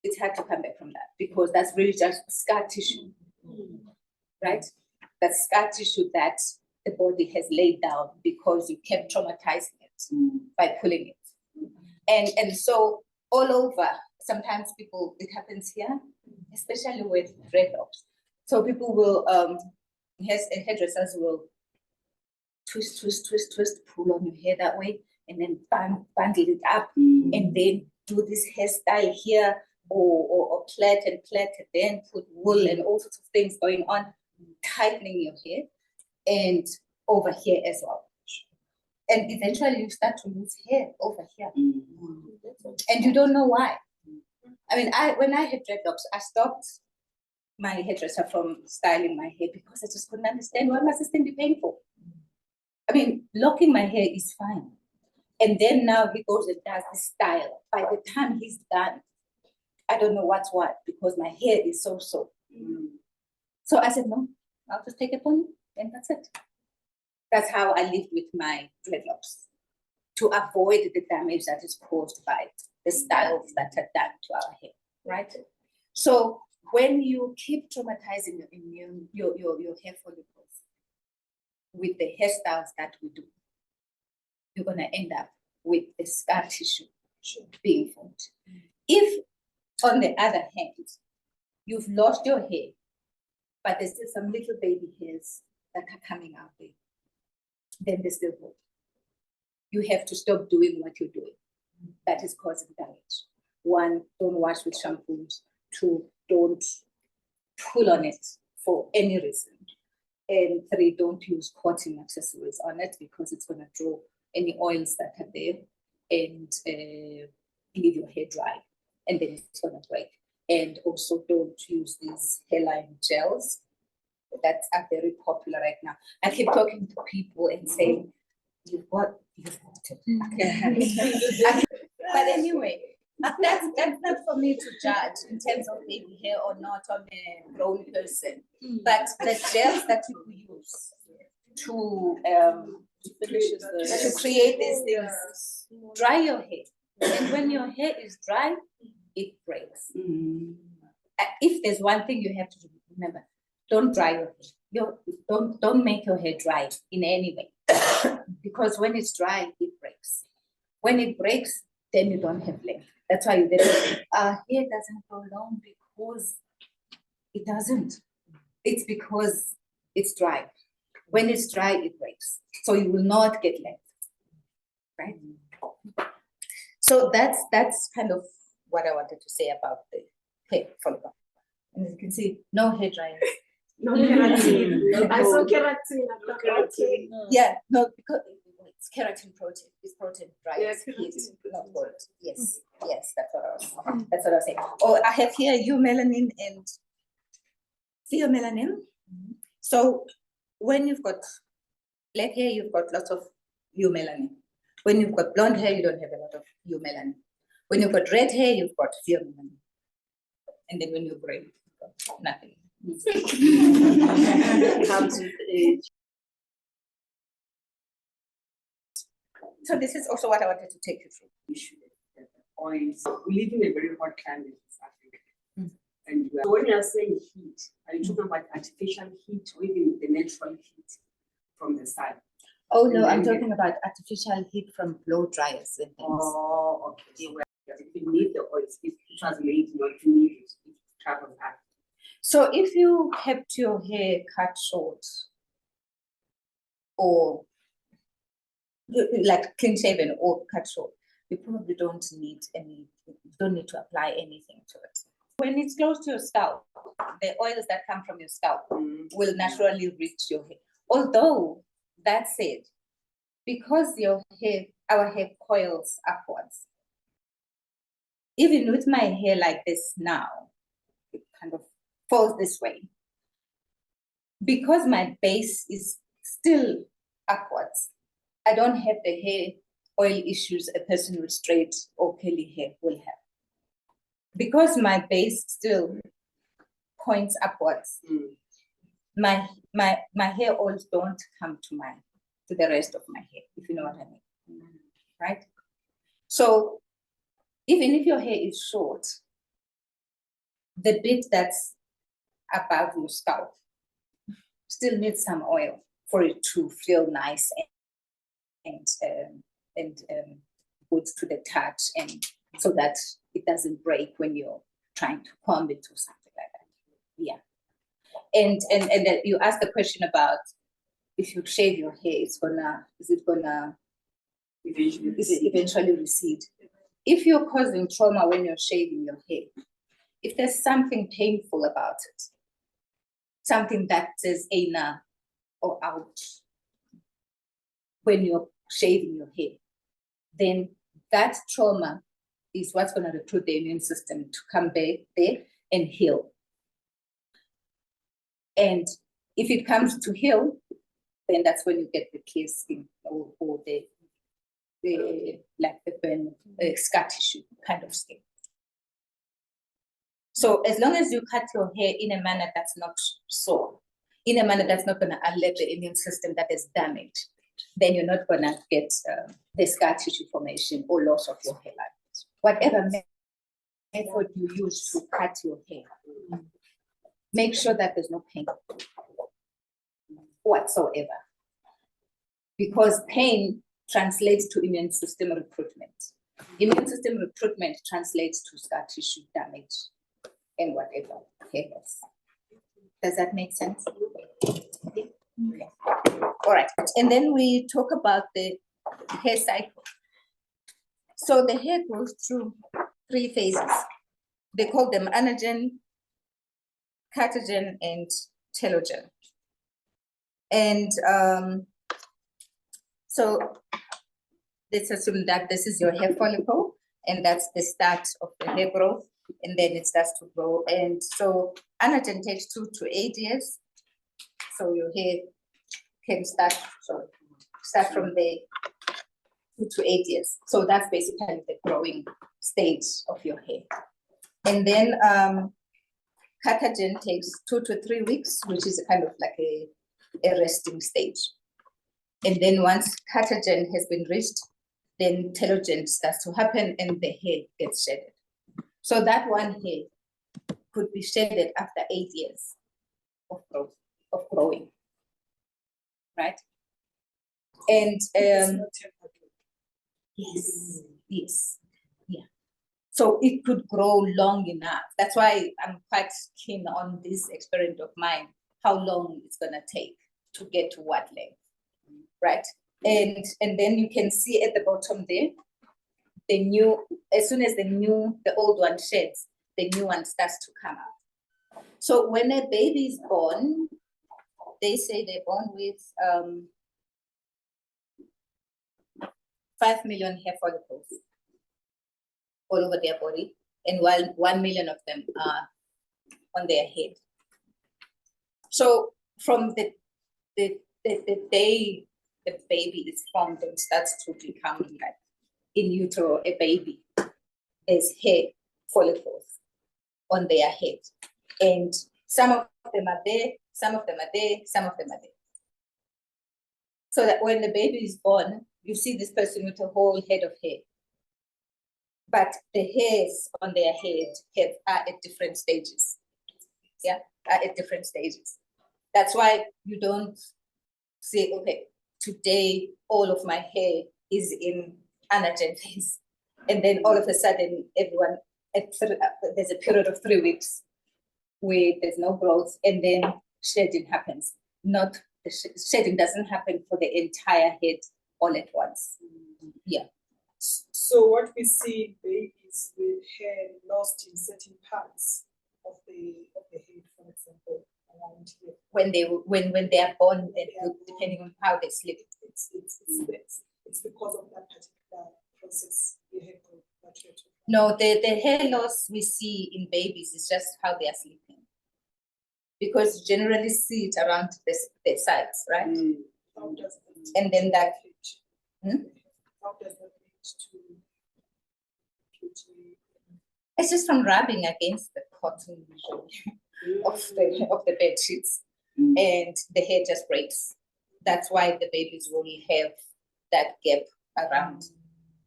it's hard to come back from that because that's really just scar tissue, right? That's scar tissue that the body has laid down because you kept traumatizing it by pulling it. And so all over, sometimes people, it happens here, especially with dreadlocks. So people will, hairdressers will twist, pull on your hair that way, and then bundle it up, and then do this hairstyle here, or plait, and then put wool and all sorts of things going on, tightening your hair, and over here as well. And eventually you start to lose hair over here. And you don't know why. I mean, when I had dreadlocks, I stopped my hairdresser from styling my hair because I just couldn't understand why must this thing be painful. I mean, locking my hair is fine. And then now he goes and does the style. By the time he's done, I don't know what's what because my hair is so. So I said, no, I'll just take a pony and that's it. That's how I lived with my dreadlocks, to avoid the damage that is caused by the styles that are done to our hair, right? So when you keep traumatizing your hair follicles with the hairstyles that we do, you're gonna end up with the scar tissue being formed. If, on the other hand, you've lost your hair, but there's still some little baby hairs that are coming out there, then they still hold. You have to stop doing what you're doing. That is causing damage. 1, don't wash with shampoos. 2, don't pull on it for any reason. And 3, don't use coating accessories on it because it's going to draw any oils that are there and leave your hair dry. And then it's going to break. And also don't use these hairline gels that are very popular right now. I keep talking to people and saying, you've got it. But anyway, that's not for me to judge in terms of baby hair or not on a grown person. But the gels that you use to create these things, dry your hair. And when your hair is dry, it breaks. If there's one thing you have to remember, don't dry your hair. Don't make your hair dry in any way. Because when it's dry, it breaks. When it breaks, then you don't have length. That's why you get our hair doesn't grow long because it doesn't. It's because it's dry. When it's dry, it breaks. So you will not get length. Right? So that's kind of what I wanted to say about the hair follicle. And as you can see, no hair dryness.
No keratin. I saw keratin. Okay.
Yeah, no, because it's keratin protein. It's protein, right?
Yes,
Heat,
keratin
not gold. Yes, that's what I was saying. Oh, I have here eumelanin and pheomelanin. So when you've got black hair, you've got lots of eumelanin. When you've got blonde hair, you don't have a lot of eumelanin. When you've got red hair, you've got pheomelanin. And then when you're gray, you've got nothing.
Comes with age.
So this is also what I wanted to take you through.
Issue that the oils. We live in a very hot climate in South Africa. And so when you are saying heat, are you talking about artificial heat or even the natural heat from the sun?
Oh no, I'm talking about artificial heat from blow dryers and things.
Oh, okay. So if you need the oils, if it was made not to need it, it travels back.
So if you kept your hair cut short or like clean shaven or cut short, you probably don't need to apply anything to it. When it's close to your scalp, the oils that come from your scalp will naturally reach your hair. Although that said, because our hair coils upwards, even with my hair like this now, it kind of falls this way. Because my base is still upwards, I don't have the hair oil issues a person with straight or curly hair will have. Because my base still points upwards, my hair oils don't come to the rest of my hair, if you know what I mean, right? So even if your hair is short, the bit that's above your scalp still needs some oil for it to feel nice and good to the touch, and so that it doesn't break when you're trying to comb it or something like that. Yeah. And then you asked the question about if you shave your hair, is it gonna eventually recede? If you're causing trauma when you're shaving your hair, if there's something painful about it, something that says inner or out when you're shaving your hair, then that trauma is what's going to recruit the immune system to come back there and heal. And if it comes to heal, then that's when you get the clear skin or the like the burn, scar tissue kind of skin. So as long as you cut your hair in a manner that's not sore, in a manner that's not going to alert the immune system that is damaged, then you're not going to get the scar tissue formation or loss of your hairline. Whatever method you use to cut your hair, make sure that there's no pain whatsoever. Because pain translates to immune system recruitment. Immune system recruitment translates to scar tissue damage and whatever hair loss. Does that make sense? Okay. All right. And then we talk about the hair cycle. So the hair goes through 3 phases. They call them anagen, catagen, and telogen. And so let's assume that this is your hair follicle, and that's the start of the hair growth, and then it starts to grow. And so anagen takes 2 to 8 years. So your hair can start from the 2 to 8 years. So that's basically the growing stage of your hair. And then catagen takes 2 to 3 weeks, which is kind of like a resting stage. And then once catagen has been reached, then telogen starts to happen and the hair gets shedded. So that one hair could be shedded after 8 years of growing, right? And yes, yeah. So it could grow long enough. That's why I'm quite keen on this experiment of mine, how long it's gonna take to get to what length, right? And then you can see at the bottom there, the new, as soon as the old one sheds, the new one starts to come out. So when a baby is born, they say they're born with 5 million hair follicles all over their body, and 1 million of them are on their head. So from the day the baby is formed and starts to become like in utero a baby, there's hair follicles on their head, and some of them are there, some of them are there, some of them are there. So that when the baby is born, you see this person with a whole head of hair, but the hairs on their head are at different stages. Yeah, are at different stages. That's why you don't say, okay, today all of my hair is in anagen phase, and then all of a sudden everyone there's a period of 3 weeks where there's no growth, and then shedding happens. Not the shedding doesn't happen for the entire head all at once. Yeah.
So what we see in babies with hair lost in certain parts of the head, for example, around here.
When they are born, depending on how they sleep.
It's because of that particular process, the hair growth that you're talking about.
No, the hair loss we see in babies is just how they are sleeping. Because you generally see it around the sides, right?
How does that
and then that.
How does that lead to
It's just from rubbing against the cotton usually of the bed sheets, and the hair just breaks. That's why the babies will have that gap around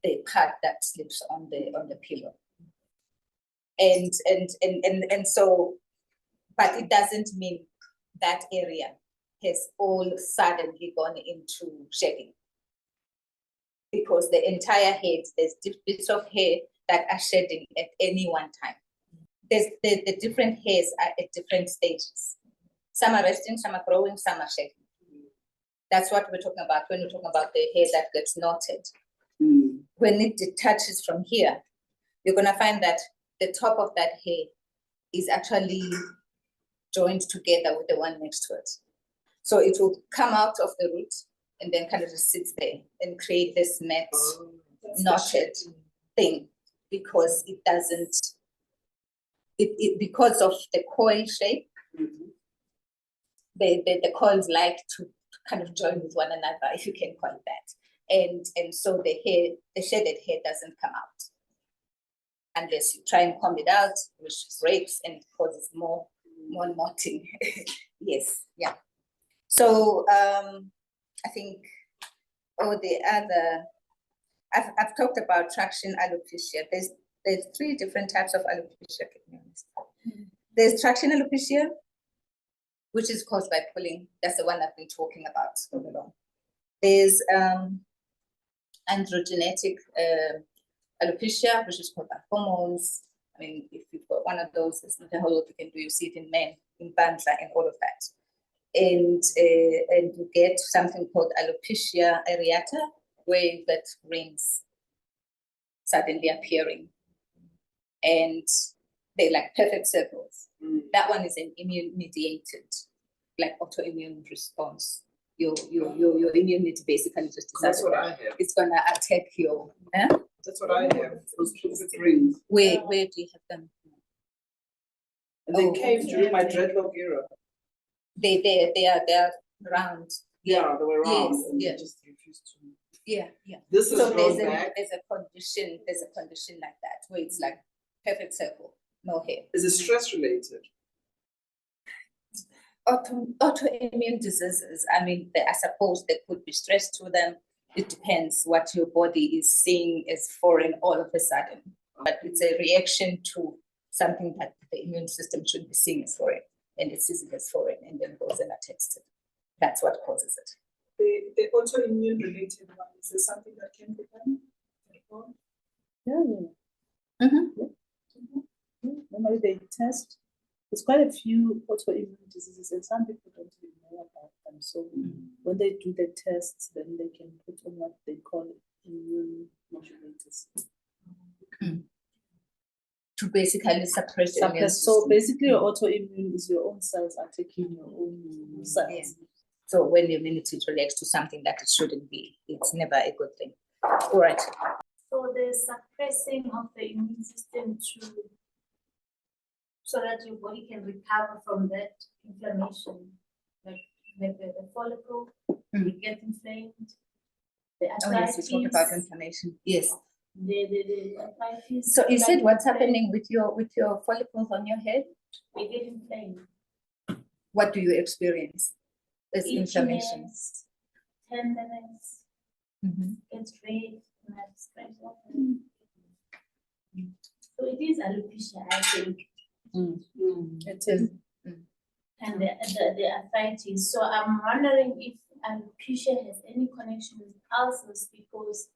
the part that slips on the pillow. And so, but it doesn't mean that area has all suddenly gone into shedding, because the entire head, there's bits of hair that are shedding at any one time. There's the different hairs are at different stages. Some are resting, some are growing, some are shedding. That's what we're talking about when we're talking about the hair that gets knotted. When it detaches from here, you're gonna find that the top of that hair is actually joined together with the one next to it. So it will come out of the root and then kind of just sits there and create this net knotted thing, because it doesn't, because of the coil shape, the coils like to kind of join with one another, if you can call it that. And so the shaded hair doesn't come out unless you try and comb it out, which breaks and causes more knotting. Yes, yeah. So I think the other, I've talked about traction alopecia. There's 3 different types of alopecia, to be honest. There's traction alopecia, which is caused by pulling. That's the one I've been talking about all along. There's androgenetic alopecia, which is caused by hormones. I mean, if you've got one of those, there's not a whole lot you can do. You see it in men, in Banza, and all of that. And you get something called alopecia areata, where you get rings suddenly appearing. And they're like perfect circles. That one is an immune-mediated, like autoimmune response. Your immunity basically just decided
That's what I have.
it's gonna attack your.
That's what I have. Those cupid rings.
Where do you have them?
And they came during my dreadlock era.
They are round.
Yeah, they were round.
Yes,
and
yeah.
they just refused to.
Yeah.
This is
So
grown back.
there's a condition like that where it's like perfect circle, no hair.
Is it stress related?
Autoimmune diseases, I mean, I suppose there could be stress to them. It depends what your body is seeing as foreign all of a sudden. But it's a reaction to something that the immune system should be seeing as foreign, and it sees it as foreign and then goes and attacks it. That's what causes it.
The autoimmune related one, is there something that can be done?
Normally they test. There's quite a few autoimmune diseases, and some people don't even know about them. So when they do the tests, then they can put on what they call immune modulators.
To basically suppress the immune
So
system.
basically, your autoimmune is your own cells attacking your own cells.
Yeah. So when your immunity reacts to something that it shouldn't be, it's never a good thing. All right.
So the suppressing of the immune system so that your body can recover from that inflammation, like the follicle, will get inflamed. The
Oh yes, we talked about inflammation. Yes.
The arthritis.
So you said what's happening with your follicles on your head?
They get inflamed.
What do you experience as inflammation?
Itchiness, tenderness, gets red, and I scratch off. So it is alopecia, I think.
It is.
And the arthritis. So I'm wondering if alopecia has any connection with ulcers, because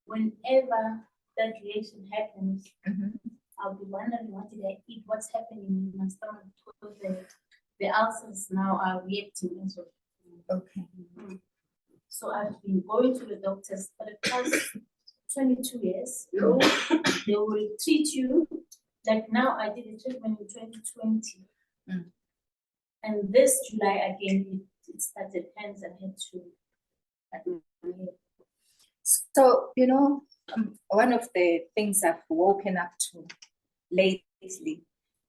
whenever that reaction happens, I'll be wondering, what did I eat? What's happening in my stomach? Because the ulcers now are reacting as well.
Okay.
So I've been going to the doctors for the past 22 years. They will treat you. Like now, I did a treatment in 2020. And this July again, it started, hence I had to.
So, one of the things I've woken up to lately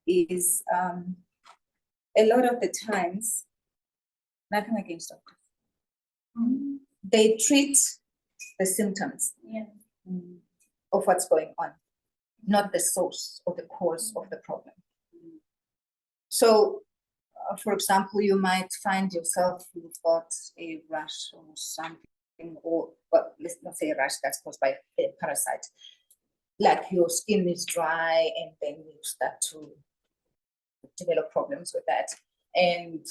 is a lot of the times, nothing against doctors, they treat the symptoms of what's going on, not the source or the cause of the problem. So, for example, you might find yourself, you've got a rash or something, or, well, let's not say a rash that's caused by a parasite. Like your skin is dry and then you start to develop problems with that. And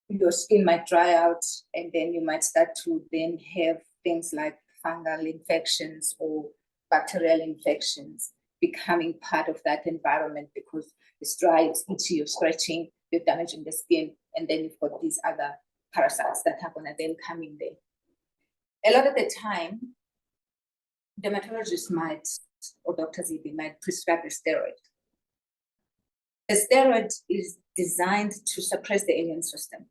your skin might dry out, and then you might start to then have things like fungal infections or bacterial infections becoming part of that environment, because it's dry, it's itchy, you're scratching, you're damaging the skin, and then you've got these other parasites that are gonna then come in there. A lot of the time, dermatologists might, or doctors even, might prescribe a steroid. The steroid is designed to suppress the immune system.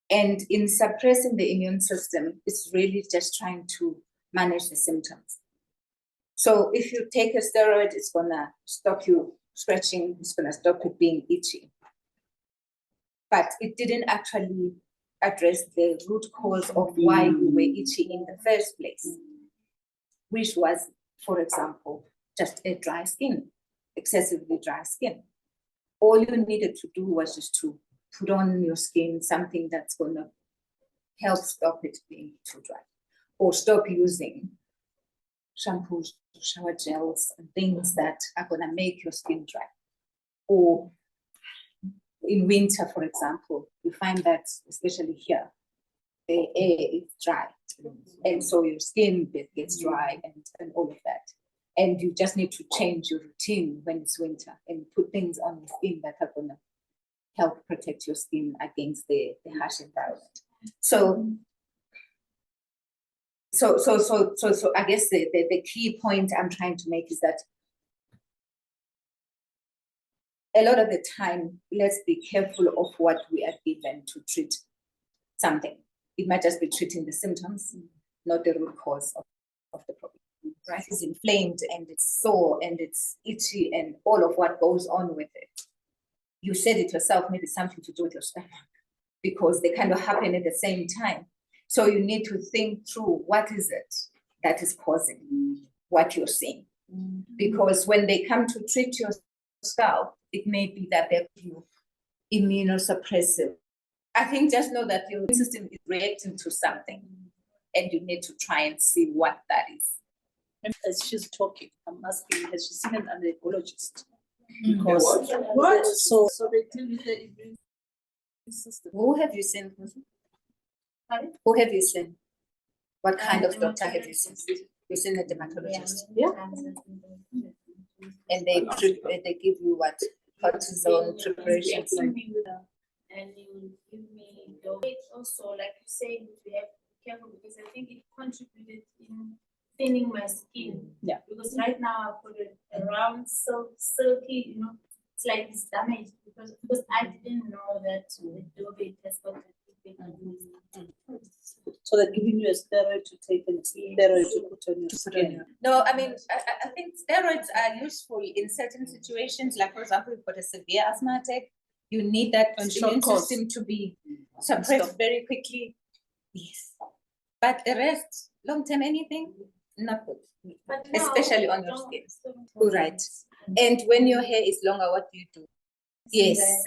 And in suppressing the immune system, it's really just trying to manage the symptoms. So if you take a steroid, it's gonna stop you scratching, it's gonna stop you being itchy. But it didn't actually address the root cause of why you were itchy in the first place, which was, for example, just a dry skin, excessively dry skin. All you needed to do was just to put on your skin something that's gonna help stop it being too dry, or stop using shampoos, shower gels, and things that are gonna make your skin dry. Or in winter, for example, you find that, especially here, the air is dry. And so your skin gets dry and all of that. And you just need to change your routine when it's winter and put things on your skin that are gonna help protect your skin against the harsh environment. So I guess the key point I'm trying to make is that a lot of the time, let's be careful of what we are given to treat something. It might just be treating the symptoms, not the root cause of the problem. Right? It's inflamed and it's sore and it's itchy and all of what goes on with it. You said it yourself, maybe something to do with your stomach, because they kind of happen at the same time. So you need to think through what is it that is causing what you're seeing. Because when they come to treat your scalp, it may be that they're immunosuppressive. I think just know that your system is reacting to something and you need to try and see what that is.
As she's talking, I'm asking, has she seen an gynecologist?
Because
what? So they tell you the immune system.
Who have you seen? Who have you seen? What kind of doctor have you seen? You've seen a dermatologist.
Yeah.
And they give you what? Cortisone preparations.
And you give me the weight also, like you said, we have to be careful because I think it contributed in thinning my skin.
Yeah.
Because right now I've got a round silky, you know, it's like it's damaged because I didn't know that the DrB has got
so they're giving you a steroid to take and a steroid to put on your skin.
No, I mean, I think steroids are useful in certain situations. Like, for example, you've got a severe asthma attack. You need that immune system to be suppressed very quickly. Yes. But the rest, long-term anything, not good.
But
especially on your skin. Right. And when your hair is longer, what do you do? Yes.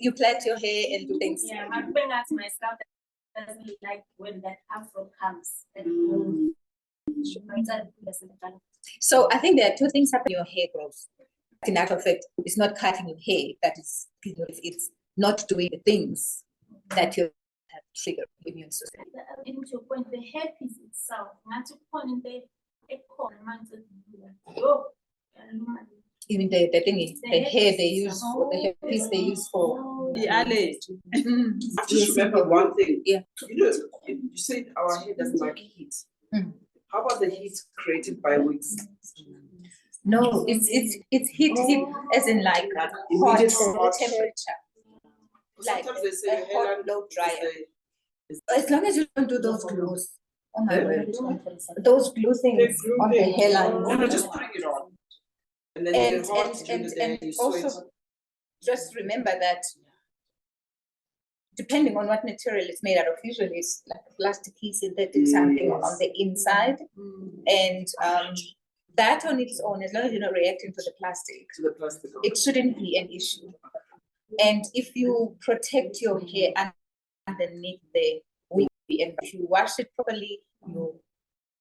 You plait your hair and do things.
Yeah, my friend asked myself doesn't like when that afro comes.
So I think there are two things happening. Your hair grows. In actual fact, it's not cutting your hair. That is, it's not doing the things that you have triggered immune system.
Into your point, the hairpiece itself, not to point in the echo,
Even the thing is, the hair they use for the hairpiece they use for
the allergy. Just remember one thing.
Yeah.
You know, you said our hair doesn't like heat. How about the heat created by wigs?
No, it's heat as in like hot temperature. Like
Sometimes they say
a hot blow dryer. As long as you don't do those glues. Oh my word. Those glue things on the hairline.
No, just putting it on. And then
and also just remember that depending on what material it's made out of, usually it's like a plasticky synthetic something on the inside. And that on its own, as long as you're not reacting to the plastic, it shouldn't be an issue. And if you protect your hair underneath the wig, and if you wash it properly, you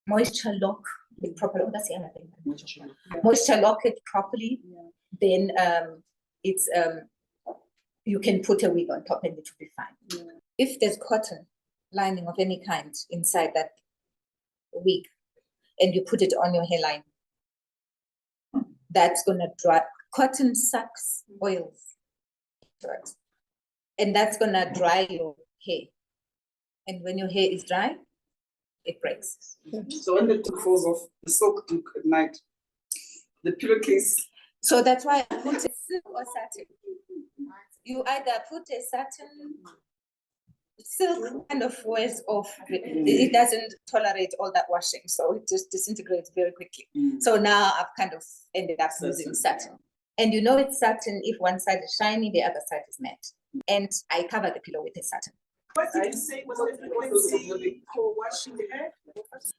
moisture lock it properly. Oh, that's the other thing. Moisture lock it properly, then it's you can put a wig on top and it will be fine. If there's cotton lining of any kind inside that wig, and you put it on your hairline, that's gonna dry. Cotton sucks oils, right? And that's gonna dry your hair. And when your hair is dry, it breaks.
So when the tube falls off, the silk tube at night, the pillowcase.
So that's why I put a silk or satin. You either put a satin silk kind of wears off. It doesn't tolerate all that washing, so it just disintegrates very quickly. So now I've kind of ended up using satin. And you know it's satin if one side is shiny, the other side is matte. And I cover the pillow with a satin.
What did you say was the frequency for washing the hair?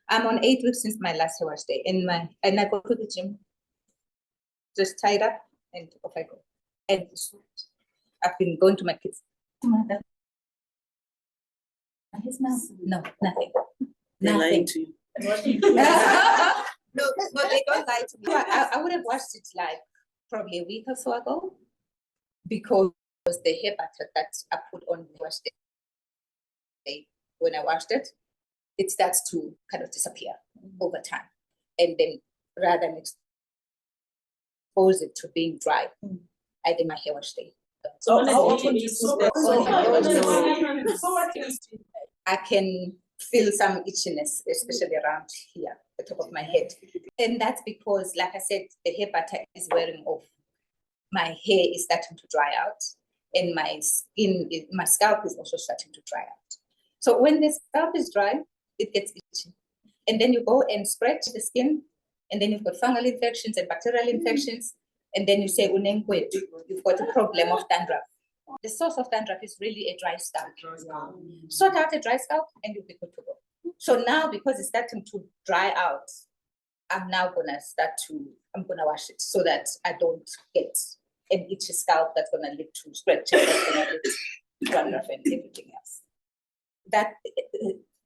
I'm on 8 weeks since my last hair wash day. And I go to the gym, just tie it up, and off I go. And I've been going to my kids. No, nothing.
They're lying to you.
No, they don't lie to me. I would have washed it like probably a week or so ago, because the hair butter that I put on the wash day, when I washed it, it starts to kind of disappear over time. And then rather than expose it to being dry, I did my hair wash day.
So how often do you put that?
I can feel some itchiness, especially around here, the top of my head. And that's because, like I said, the hair butter is wearing off. My hair is starting to dry out, and my scalp is also starting to dry out. So when the scalp is dry, it gets itchy. And then you go and scratch the skin, and then you've got fungal infections and bacterial infections. And then you say, you've got a problem of dandruff. The source of dandruff is really a dry scalp. Sort out a dry scalp and you'll be good to go. So now, because it's starting to dry out, I'm now gonna I'm gonna wash it so that I don't get an itchy scalp that's gonna lead to scratching, that's gonna lead to dandruff and everything else.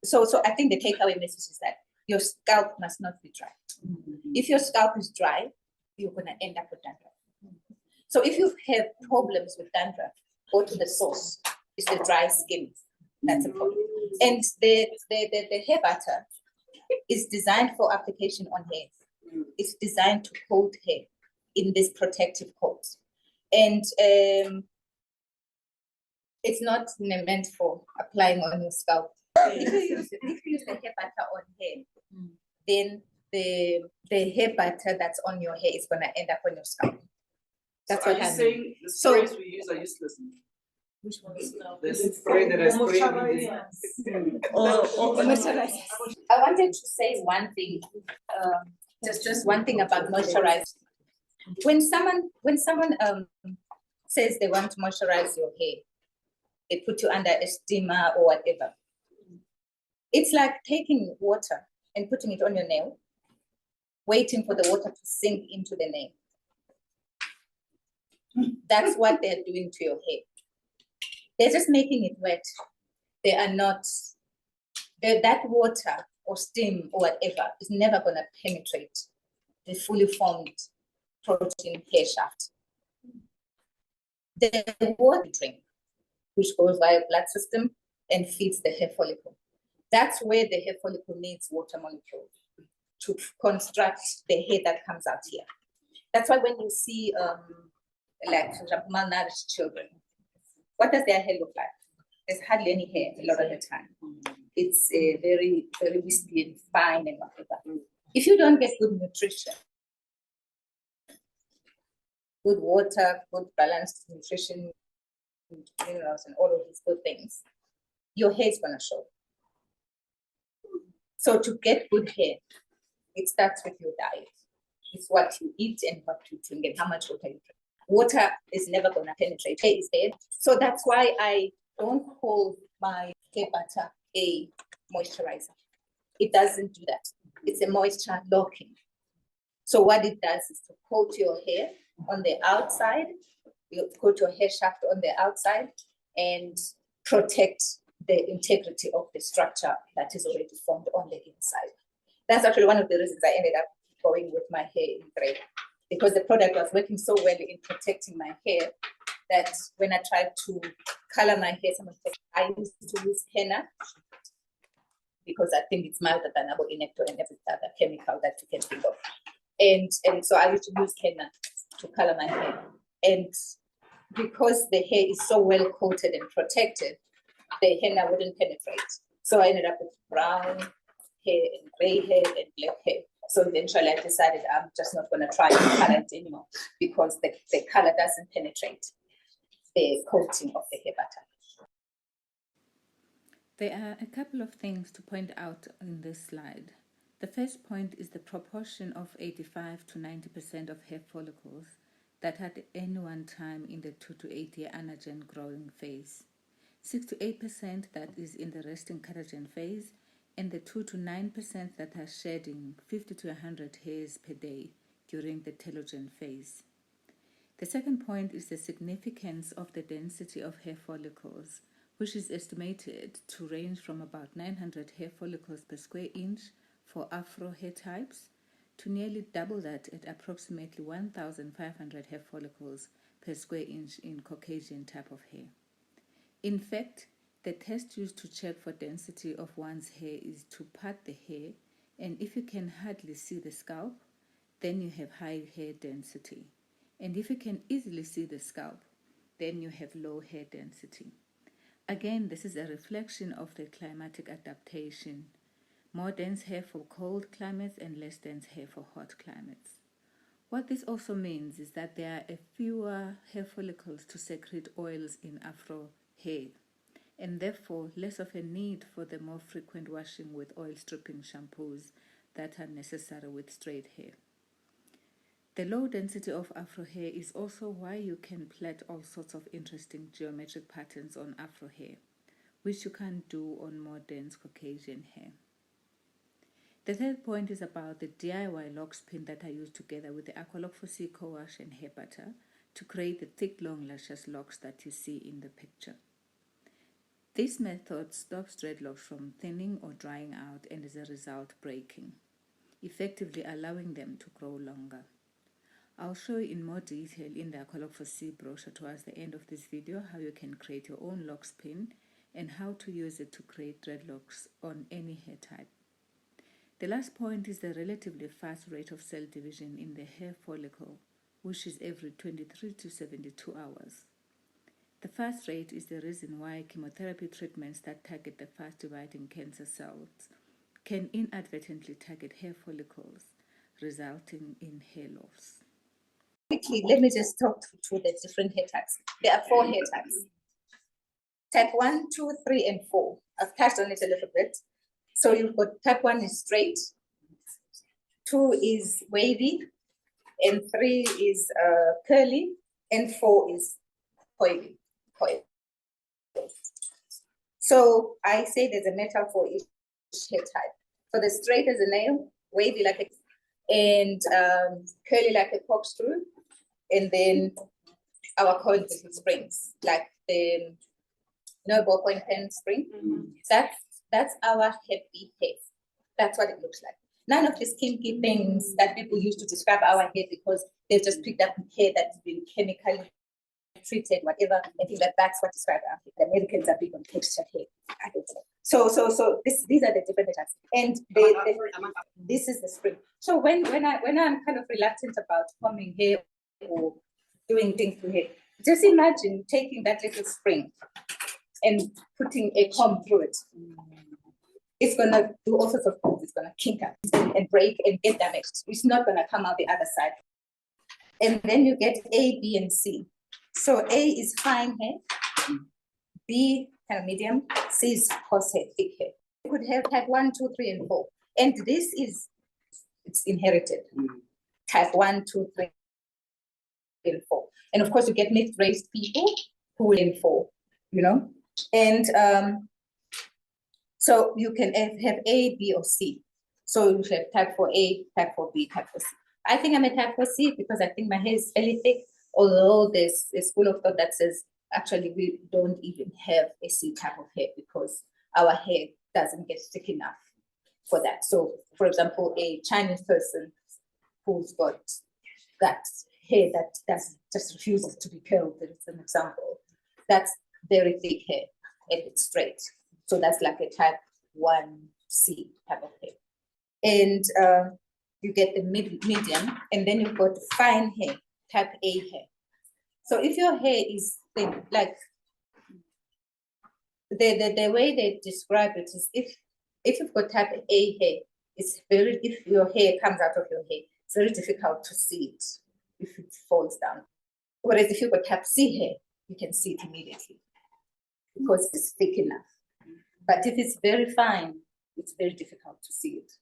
So I think the takeaway message is that your scalp must not be dry. If your scalp is dry, you're gonna end up with dandruff. So if you have problems with dandruff, go to the source. It's the dry skin. That's a problem. And the hair butter is designed for application on hair. It's designed to coat hair in this protective coat. And it's not meant for applying on your scalp. If you use the hair butter on hair, then the hair butter that's on your hair is gonna end up on your scalp. That's what I'm saying.
The sprays we use are useless.
Which one is now?
The spray that I spray every day.
I wanted to say one thing, just one thing about moisturizing. When someone says they want to moisturize your hair, they put you under a steamer or whatever. It's like taking water and putting it on your nail, waiting for the water to sink into the nail. That's what they're doing to your hair. They're just making it wet. They are not, that water or steam or whatever is never going to penetrate the fully formed protein hair shaft. The water you drink, which goes via blood system and feeds the hair follicle. That's where the hair follicle needs water molecules to construct the hair that comes out here. That's why when you see, like, for example, malnourished children, what does their hair look like? There's hardly any hair a lot of the time. It's very, very wispy and fine and whatever. If you don't get good nutrition, good water, good balanced nutrition, minerals, and all of these good things, your hair is going to show. So to get good hair, it starts with your diet. It's what you eat and what you drink and how much water you drink. Water is never going to penetrate. Hair is dead. So that's why I don't call my hair butter a moisturizer. It doesn't do that. It's a moisture locking. So what it does is to coat your hair on the outside, you coat your hair shaft on the outside and protect the integrity of the structure that is already formed on the inside. That's actually one of the reasons I ended up going with my hair in gray, because the product was working so well in protecting my hair that when I tried to color my hair, someone said I used to use henna because I think it's milder than aboinecto and every other chemical that you can think of. And so I used to use henna to color my hair. And because the hair is so well coated and protected, the henna wouldn't penetrate. So I ended up with brown hair and gray hair and black hair. So eventually I decided I'm just not going to try to color it anymore because the color doesn't penetrate the coating of the hair butter.
There are a couple of things to point out in this slide. The first point is the proportion of 85 to 90% of hair follicles that at any one time in the 2 to 8 year anagen growing phase, 6 to 8% that is in the resting catagen phase, and the 2 to 9% that are shedding 50 to 100 hairs per day during the telogen phase. The second point is the significance of the density of hair follicles, which is estimated to range from about 900 hair follicles per square inch for Afro hair types to nearly double that at approximately 1,500 hair follicles per square inch in Caucasian type of hair. In fact, the test used to check for density of one's hair is to part the hair, and if you can hardly see the scalp, then you have high hair density. And if you can easily see the scalp, then you have low hair density. Again, this is a reflection of the climatic adaptation. More dense hair for cold climates and less dense hair for hot climates. What this also means is that there are fewer hair follicles to secrete oils in Afro hair, and therefore less of a need for the more frequent washing with oil stripping shampoos that are necessary with straight hair. The low density of Afro hair is also why you can plait all sorts of interesting geometric patterns on Afro hair, which you can't do on more dense Caucasian hair. The third point is about the DIY lock spin that I use together with the AquaLoc4cee co-wash and hair butter to create the thick, long, luscious locks that you see in the picture. This method stops dreadlocks from thinning or drying out and as a result breaking, effectively allowing them to grow longer. I'll show you in more detail in the AquaLoc4cee brochure towards the end of this video how you can create your own lock spin and how to use it to create dreadlocks on any hair type. The last point is the relatively fast rate of cell division in the hair follicle, which is every 23 to 72 hours. The fast rate is the reason why chemotherapy treatments that target the fast dividing cancer cells can inadvertently target hair follicles, resulting in hair loss.
Quickly, let me just talk to the different hair types. There are 4 hair types. Type 1, 2, 3, and 4. I've touched on it a little bit. So you've got type 1 is straight, 2 is wavy, and 3 is curly, and 4 is coily. So I say there's a metal for each hair type. For the straight as a nail, wavy like a, and curly like a corkscrew, and then our coils with springs, like the ballpoint pen spring. That's our happy hair. That's what it looks like. None of these kinky things that people use to describe our hair because they've just picked up hair that's been chemically treated, whatever. I think that's what describes our hair. The Americans are big on textured hair. I don't know. So these are the different types. And this is the spring. So when I'm kind of reluctant about combing hair or doing things to hair, just imagine taking that little spring and putting a comb through it. It's gonna do all sorts of things. It's gonna kink up and break and get damaged. It's not gonna come out the other side. And then you get A, B, and C. So A is fine hair, B kind of medium, C is coarse hair, thick hair. You could have type 1, 2, 3, and 4. And this is, it's inherited. Type 1, 2, 3, and 4. And of course you get mixed race people who will in 4, And so you can have A, B, or C. So you have type 4A, type 4B, type 4C. I think I'm a type 4C because I think my hair is fairly thick, although there's a school of thought that says actually we don't even have a C type of hair because our hair doesn't get thick enough for that. So for example, a Chinese person who's got that hair that just refuses to be curled, it's an example. That's very thick hair and it's straight. So that's like a type 1C type of hair. And you get the medium, and then you've got fine hair, type A hair. So if your hair is thin, like the way they describe it is if you've got type A hair, if your hair comes out of your hair, it's very difficult to see it if it falls down. Whereas if you've got type C hair, you can see it immediately because it's thick enough. But if it's very fine, it's very difficult to see it,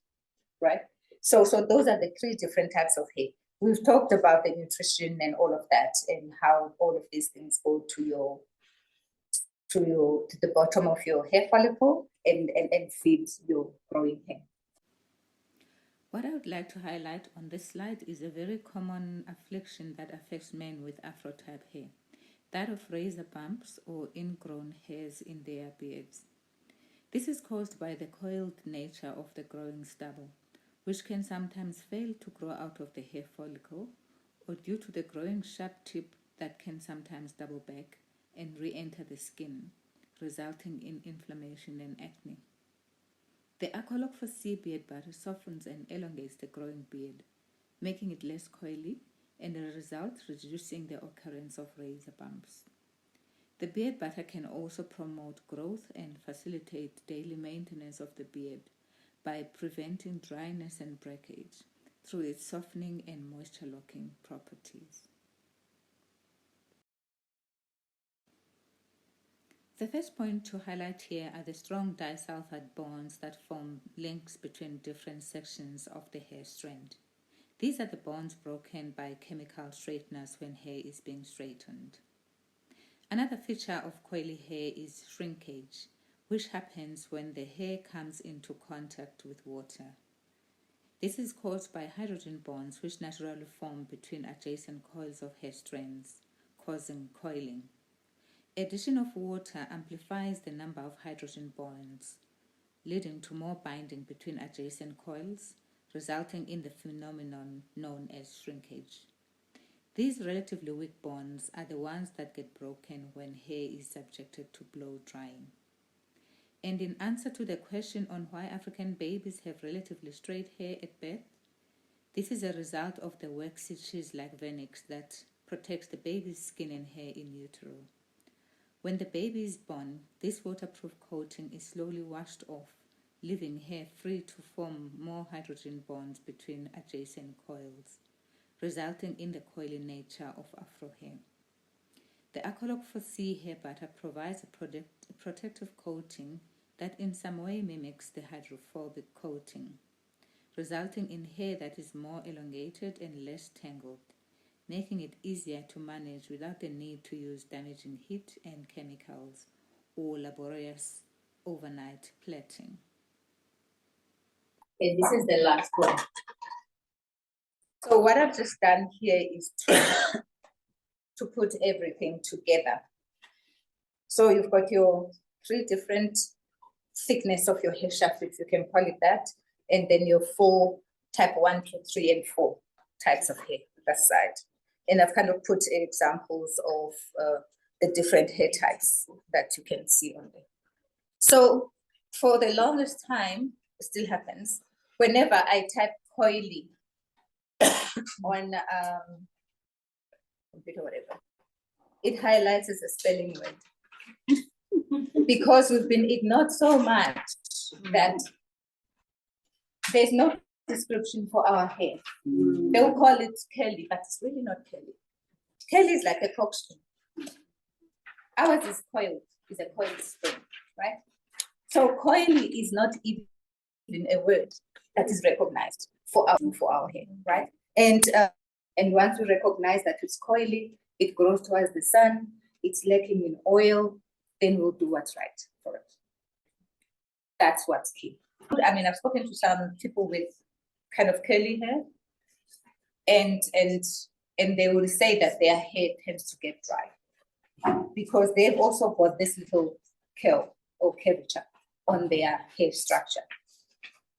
right? So those are the 3 different types of hair. We've talked about the nutrition and all of that, and how all of these things go to the bottom of your hair follicle and feed your growing hair.
What I would like to highlight on this slide is a very common affliction that affects men with Afro type hair, that of razor bumps or ingrown hairs in their beards. This is caused by the coiled nature of the growing stubble, which can sometimes fail to grow out of the hair follicle, or due to the growing sharp tip that can sometimes double back and re-enter the skin, resulting in inflammation and acne. The AquaLoc4cee beard butter softens and elongates the growing beard, making it less coily, and as a result reducing the occurrence of razor bumps. The beard butter can also promote growth and facilitate daily maintenance of the beard by preventing dryness and breakage through its softening and moisture locking properties. The first point to highlight here are the strong disulfide bonds that form links between different sections of the hair strand. These are the bonds broken by chemical straighteners when hair is being straightened. Another feature of coily hair is shrinkage, which happens when the hair comes into contact with water. This is caused by hydrogen bonds which naturally form between adjacent coils of hair strands, causing coiling. Addition of water amplifies the number of hydrogen bonds, leading to more binding between adjacent coils, resulting in the phenomenon known as shrinkage. These relatively weak bonds are the ones that get broken when hair is subjected to blow drying. And in answer to the question on why African babies have relatively straight hair at birth, this is a result of the waxy cheese-like vernix that protects the baby's skin and hair in utero. When the baby is born, this waterproof coating is slowly washed off, leaving hair free to form more hydrogen bonds between adjacent coils, resulting in the coily nature of Afro hair. The AquaLoc4cee hair butter provides a protective coating that in some way mimics the hydrophobic coating, resulting in hair that is more elongated and less tangled, making it easier to manage without the need to use damaging heat and chemicals or laborious overnight plaiting.
Okay, this is the last one. So what I've just done here is to put everything together. So you've got your 3 different thickness of your hair shaft, if you can call it that, and then your 4 type 1, 2, 3, and 4 types of hair that side. And I've kind of put examples of the different hair types that you can see on there. So for the longest time, it still happens, whenever I type coily on computer, whatever, it highlights as a spelling word. Because we've been ignored so much that there's no description for our hair. They'll call it curly, but it's really not curly. Curly is like a corkscrew. Ours is coiled, is a coiled spring, right? So coily is not even a word that is recognized for our hair, right? And once we recognize that it's coily, it grows towards the sun, it's lacking in oil, then we'll do what's right for it. That's what's key. I mean, I've spoken to some people with kind of curly hair, and they will say that their hair tends to get dry because they've also got this little curl or curvature on their hair structure.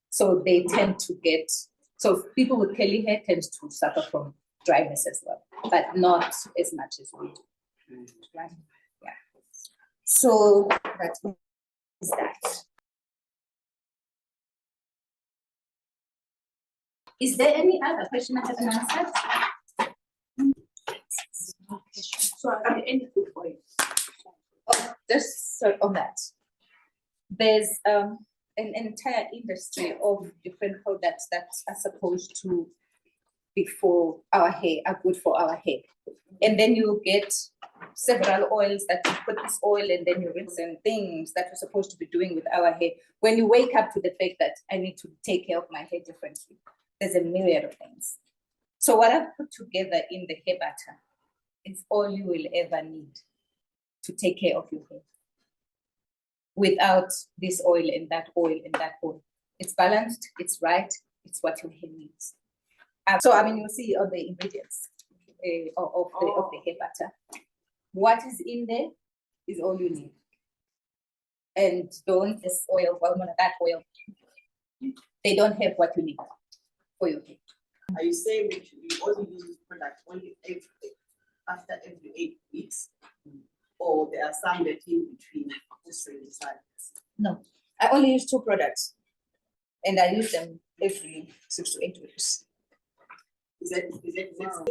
So they tend to get, so people with curly hair tend to suffer from dryness as well, but not as much as we do. Right? Yeah. So that's that. Is there any other question I haven't answered?
So at the end of the point.
Oh, just so on that. There's an entire industry of different products that are supposed to before our hair are good for our hair. And then you get several oils that you put this oil and then you rinse and things that you're supposed to be doing with our hair. When you wake up to the fact that I need to take care of my hair differently, there's a myriad of things. So what I've put together in the hair butter is all you will ever need to take care of your hair. Without this oil and that oil and that oil. It's balanced, it's right, it's what your hair needs. So I mean, you'll see on the ingredients of the hair butter. What is in there is all you need. And don't this oil, well, none of that oil. They don't have what you need for your hair.
Are you saying that you only use this product only after every 8 weeks? Or there are some that in between, just really silence?
No, I only use 2 products. And I use them every 6 to 8 weeks.
Is that wow.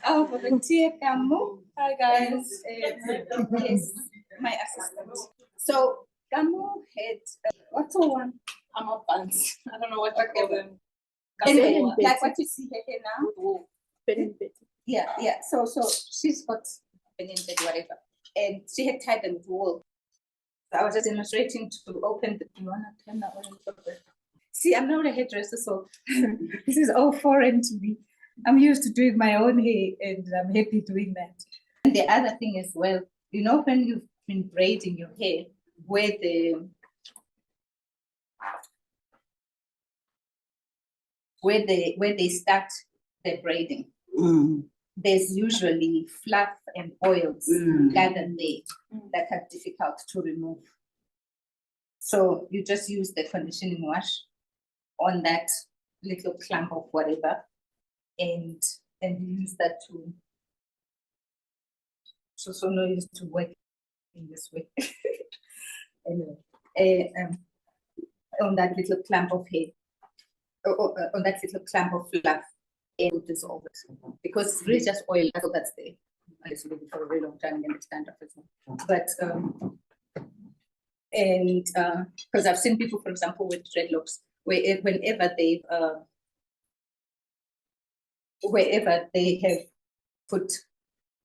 Our volunteer Kamu. Hi guys. Yes, my assistant. So Kamu had what's the one?
Hammer buns. I don't know what to call them.
Anyway, like what you see here now. Yeah. So she's got bed, whatever, and she had tied them with wool. So I was just demonstrating to open the. Do you wanna turn that one? See, I'm not a hairdresser, so this is all foreign to me. I'm used to doing my own hair, and I'm happy doing that. And the other thing as well, you know, when you've been braiding your hair, where they start the braiding, there's usually fluff and oils gathered there that are difficult to remove. So you just use the conditioning wash on that little clump of whatever, and use that to. So no use to work in this way. Anyway, on that little clump of hair, on that little clump of fluff, and will dissolve it because it's really just oil. That's all that's there. And it's really for a very long time and then it's stand up as well. But because I've seen people, for example, with dreadlocks, wherever they have put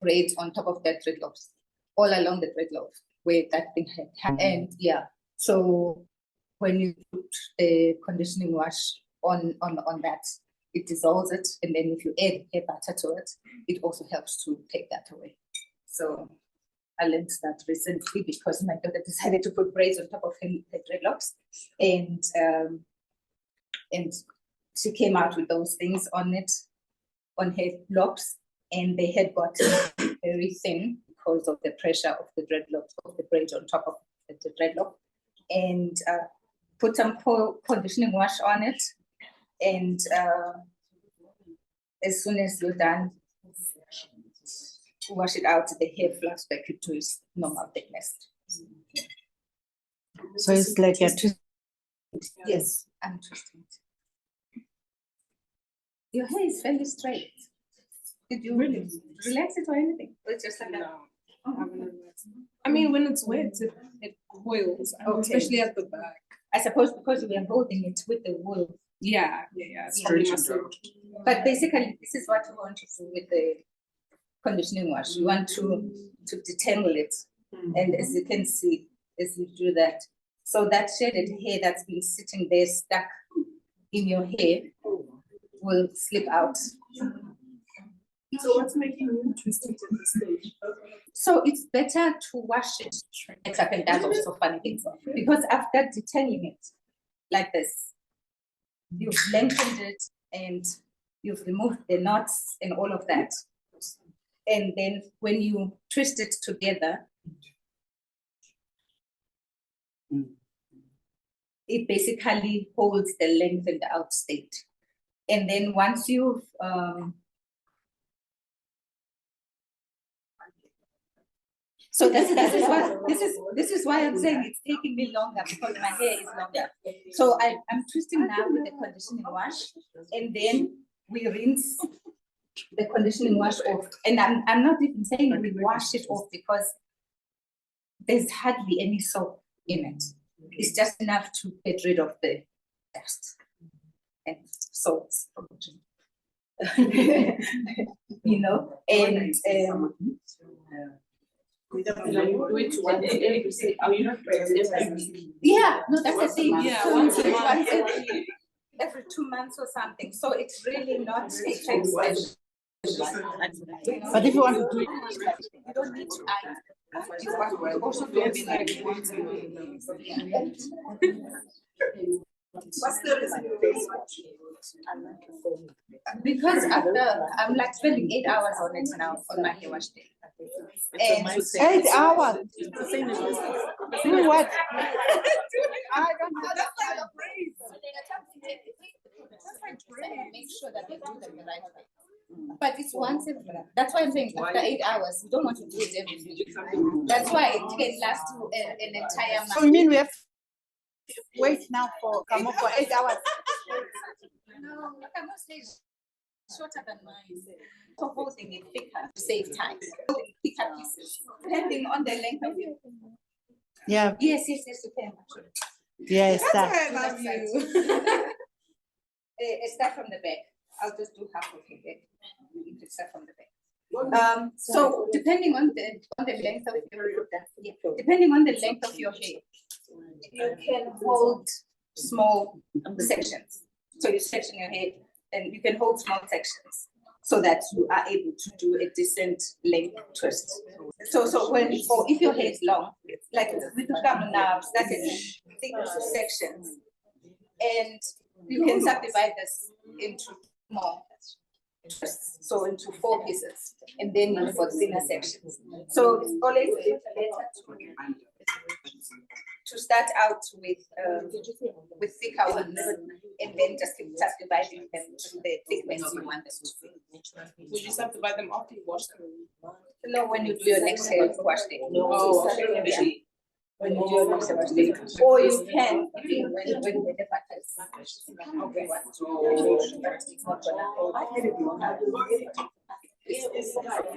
braids on top of their dreadlocks, all along the dreadlocks where that thing had, and yeah. So when you put the conditioning wash on that, it dissolves it, and then if you add hair butter to it, it also helps to take that away. So I learned that recently because my daughter decided to put braids on top of her dreadlocks, and she came out with those things on her locks, and they had got very thin because of the pressure of the dreadlocks, of the braids on top of the dreadlock, and put some conditioning wash on it. And as soon as you're done, wash it out, the hair fluffs back to its normal thickness.
So it's like a twist.
Yes, I'm twisting it. Your hair is fairly straight. Did you really relax it or anything? Or it's just like that?
I mean, when it's wet, it coils, especially at the back.
I suppose because we are holding it with the wool.
Yeah. It's probably massage.
But basically, this is what you want to do with the conditioning wash. You want to detangle it. And as you can see, as you do that, so that shaded hair that's been sitting there stuck in your hair will slip out.
So what's making you twist it at this stage?
So it's better to wash it. It's up and down also funny things. Because after detangling it like this, you've lengthened it and you've removed the knots and all of that. And then when you twist it together, it basically holds the lengthened out state. And then once you've so this is why I'm saying it's taking me longer because my hair is longer. So I'm twisting now with the conditioning wash, and then we rinse the conditioning wash off. And I'm not even saying we wash it off because there's hardly any soap in it. It's just enough to get rid of the dust and salts. You know, and yeah, no, that's the thing.
Yeah,
So
once a
it's
month.
every 2 months or something. So it's really not expensive.
But if you want to do it,
you don't need to add. You also don't be like once a week.
What's the reason?
Because after I'm like spending 8 hours on it now on my hair wash day. And
8 hours.
It's the same as this.
Do what?
I don't know. That's why I praise. Make sure that they do them the right way. But it's once every. That's why I'm saying after 8 hours, you don't want to do it every week. That's why it can last you an entire month.
So you mean we have to wait now for 8 hours?
No, I cannot say shorter than mine. So holding it thicker to save time. Thicker pieces, depending on the length of your.
Yeah.
Yes, you can actually.
Yes, that.
I love you. Start from the back. I'll just do half of it. You can start from the back. So depending on the length of your hair, you can hold small sections. So you section your hair, and you can hold small sections so that you are able to do a decent length twist. So if your hair is long, like we could come now, start in thick sections, and you can subdivide this into more. So into 4 pieces, and then you've got thinner sections. So it's always better to start out with thicker ones, and then just keep subdividing them to the thickness you want them to be.
Would you subdivide them after you wash them?
No, when you do your next hair wash day.
Oh, okay.
Yeah. When you do your next hair wash day. Or you can, when the factors. Okay. It's not
Are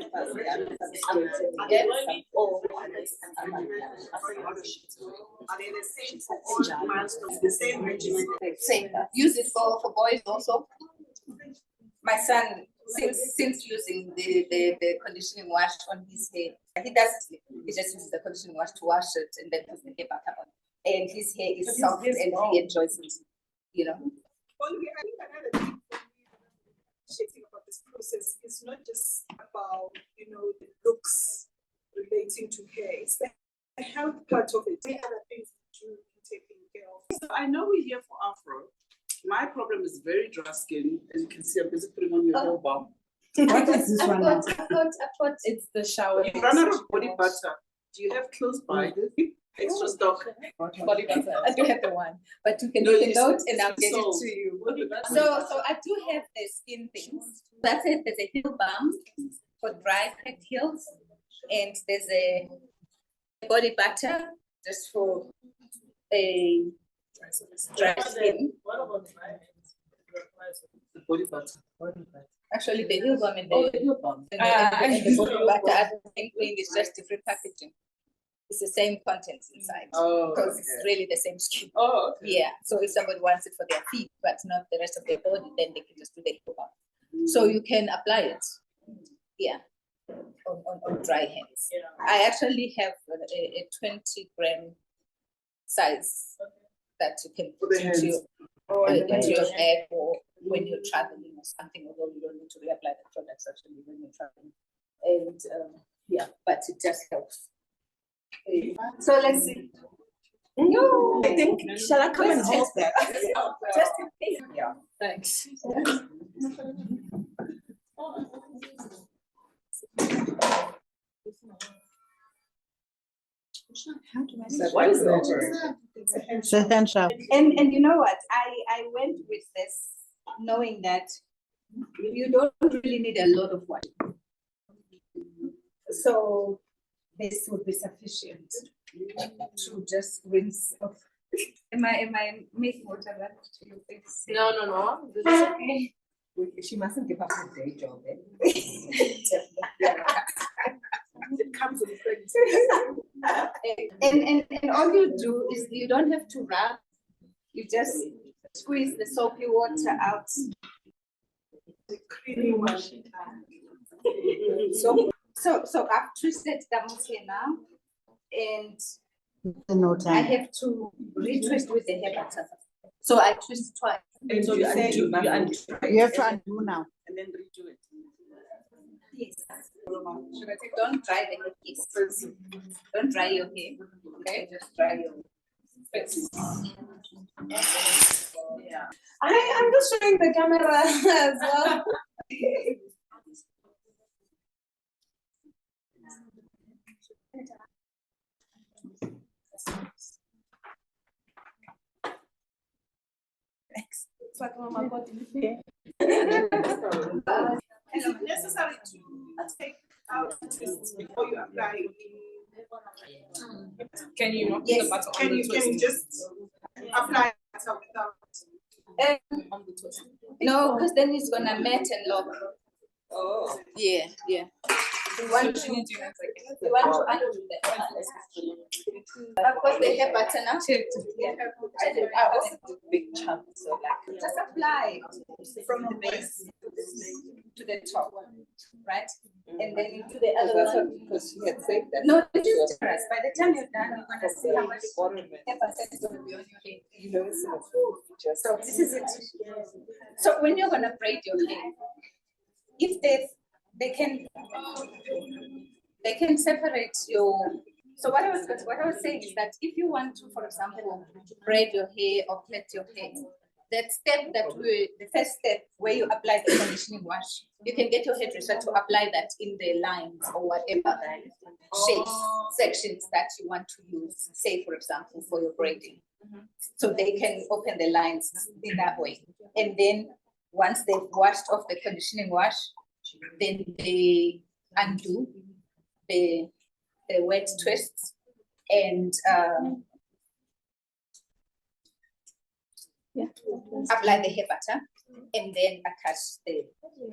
they the same for all months? The same regimen?
Same. Use it for boys also. My son, since using the conditioning wash on his hair, he just uses the conditioning wash to wash it and then puts the hair back on. And his hair is soft and he enjoys it, you know.
Well, I think another thing shitting about this process is not just about, the looks relating to hair. It's the health part of it. There are other things to do in taking care of.
So I know we're here for Afro. My problem is very dry skin. As you can see, I'm busy putting on your hair balm.
What is this one now?
I've got
It's the shower.
You run out of body butter. Do you have close by? Extra stock.
Body butter. I do have the one.
but you can
No,
take a
you
note
said
and I'll get
so.
it to you. So I do have the skin things. That's it. There's a heel balm for dry cracked heels, and there's a body butter just for a dry skin.
What about
The body butter.
Actually, the heel balm and
Oh,
the,
the heel balm.
and the body butter are the same thing. It's just different packaging. It's the same contents inside.
Oh,
Because it's really the same skin.
Oh, okay.
Yeah. So if somebody wants it for their feet, but not the rest of their body, then they can just do the heel balm. So you can apply it. Yeah. On dry hands.
Yeah.
I actually have a 20-gram size that you can
For the
put into
hands.
your bag or when you're traveling or something, although you don't need to reapply the products actually when you're traveling. And yeah, but it just helps. So let's see. No,
I think, shall I come and hold that?
just in case.
Yeah, thanks.
What is that?
It's essential.
And you know what? I went with this knowing that you don't really need a lot of water. So this would be sufficient to just rinse off. Am I making water left to your face?
No.
This is okay.
She mustn't give up her day job. Eh?
It comes with pregnancy.
And all you do is you don't have to rub. You just squeeze the soapy water out.
The creamy wash.
So I've twisted Damoke now, and
No
I have to retwist with the hair butter. So I twist twice.
So you say you undo
You have to undo now.
and then redo it.
Yes. Don't dry the hair piece. Don't dry your hair. Okay, just dry your face.
Yeah. I'm just showing the camera as well. It's like on my body.
Is it necessary to take out the twists before you apply?
Can you not
Yes.
put the butter
Can
on the
you
twist?
just apply it without?
On the twist.
No, because then it's gonna mat and lock.
Oh.
Yeah. You
What
want
do
to
you do next?
you want to undo that. Of course, the hair butter now. Yeah.
I also do big chunks, so like
Just apply from the base to the top, right? And then you do the other one.
because she had said that.
No, this is different. By the time you're done, you're gonna see how much
ornament.
hair butter is gonna be on your hair.
You know, just
So this is it. So when you're gonna braid your hair, if they can separate your. So what I was saying is that if you want to, for example, braid your hair or plait your hair, the first step where you apply the conditioning wash, you can get your hairdresser to apply that in the lines or whatever shapes, sections that you want to use, say for example, for your braiding. So they can open the lines in that way. And then once they've washed off the conditioning wash, then they undo the wet twists and apply the hair butter and then attach the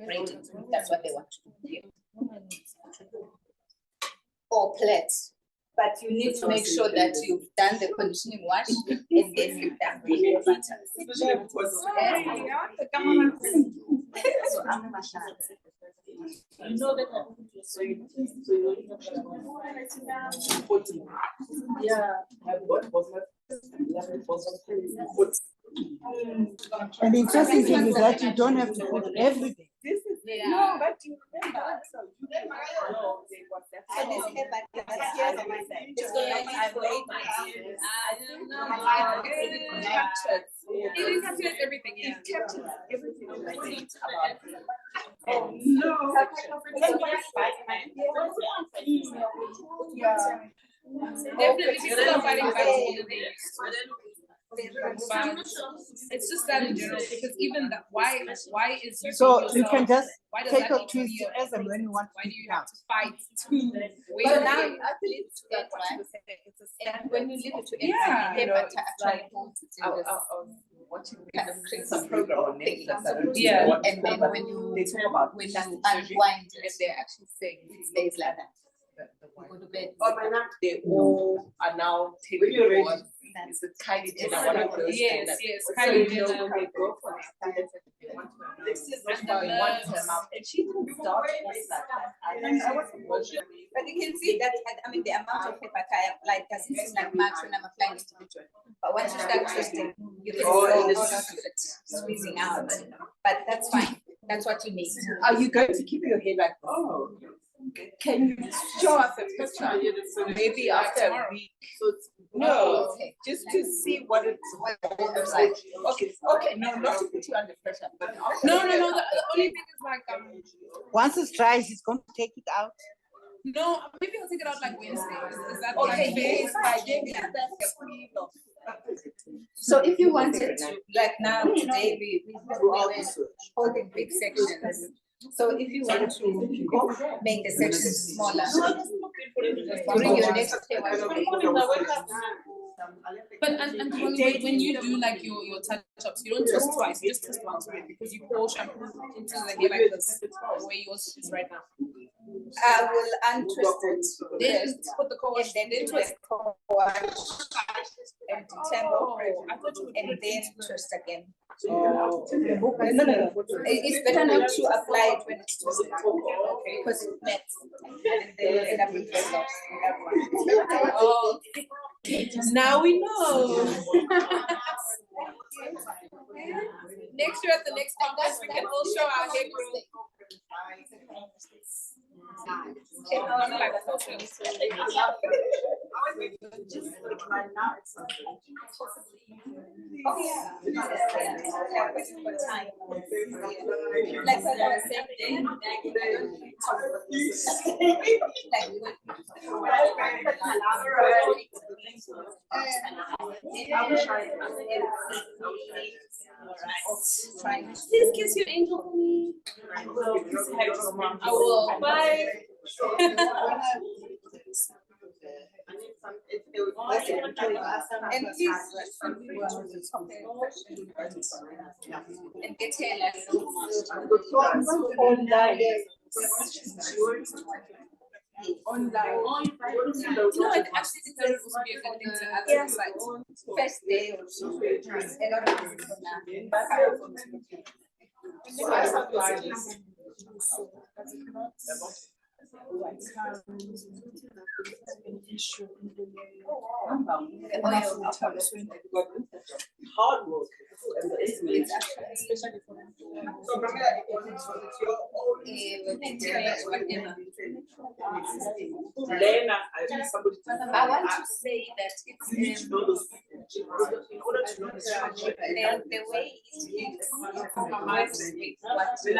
braiding. That's what they want to do here. Or plait. But you need to make sure that you've done the conditioning wash and then you've done the hair butter.
You know that
And the interesting thing is that you don't have to put everything.
No,
but you remember.
and this hair butter, it's going to
It encapsulates everything, yeah.
Oh, no.
Definitely people are fighting back all the days. It's just that in general, because even that, why is you
So you can just
why does
take
that
a
need to
twist
be your
as and when you want
why
to
do you
pick
have
out.
to fight to wait?
But now you actually get one. And when you leave it to
Yeah.
hair
You know,
butter
it's
actually
like-
holds it
I
in this
was watching
kind of cream
some program on
thing.
Netflix. I don't know
Yeah.
what
And then
but
when you
they talk about
when you
plastic surgery,
unwind
and
it,
they're actually saying
it stays like that.
the
You
one.
go to bed.
On my neck.
They all are now taking
Really?
on. It's a Kylie Jenner, one of those.
Yes,
things.
yes,
So
Kylie
you know
Jenner.
when they go for this, they want to
This is
not
And
buy
the
one
nerves.
term out, and she didn't start off like that. I wasn't watching.
But you can see that, I mean, the amount of hair butter I apply doesn't seem like much when I'm applying individually. But once you start twisting, you can see all of it squeezing out. But that's fine. That's what you need.
Are you going to keep your hair like this?
Oh.
Can you show us a picture? Maybe after a week. No,
Okay.
just to see what it looks like. Okay, no, not to put you under pressure, but after
No. The only thing is like
Once it's dry, he's going to take it out.
no, maybe I'll take it out like Wednesday. Is that
okay,
like
yes,
fair?
I gave you that screen of.
So if you wanted to, like now today we were holding big sections. So if you want to make the sections smaller, during your next hair wash,
But and when you do like your touch-ups, you don't twist twice, you just twist once, right? Because you pour shampoo into the hair like this, the way yours is right now.
I will untwist it.
Then put the co-wash,
and then
twist.
And detangle, and then twist again. It's better not to apply it when it's twisted because it melts and then end up with dreadlocks.
Oh, now we know. Next year at the next conference, we can all show our hair growth.
Oh yeah. Like for the same day,
Please kiss your angel for me. I will. Bye.
And please and get hair lessons. Online.
You know, it actually decided to be a good thing to have.
Yes, like first day or so. A lot of people
hard work.
especially for
So, Pamela, it's your own. Lena,
I want to say that it's
in order to know
the way it is compromised with what you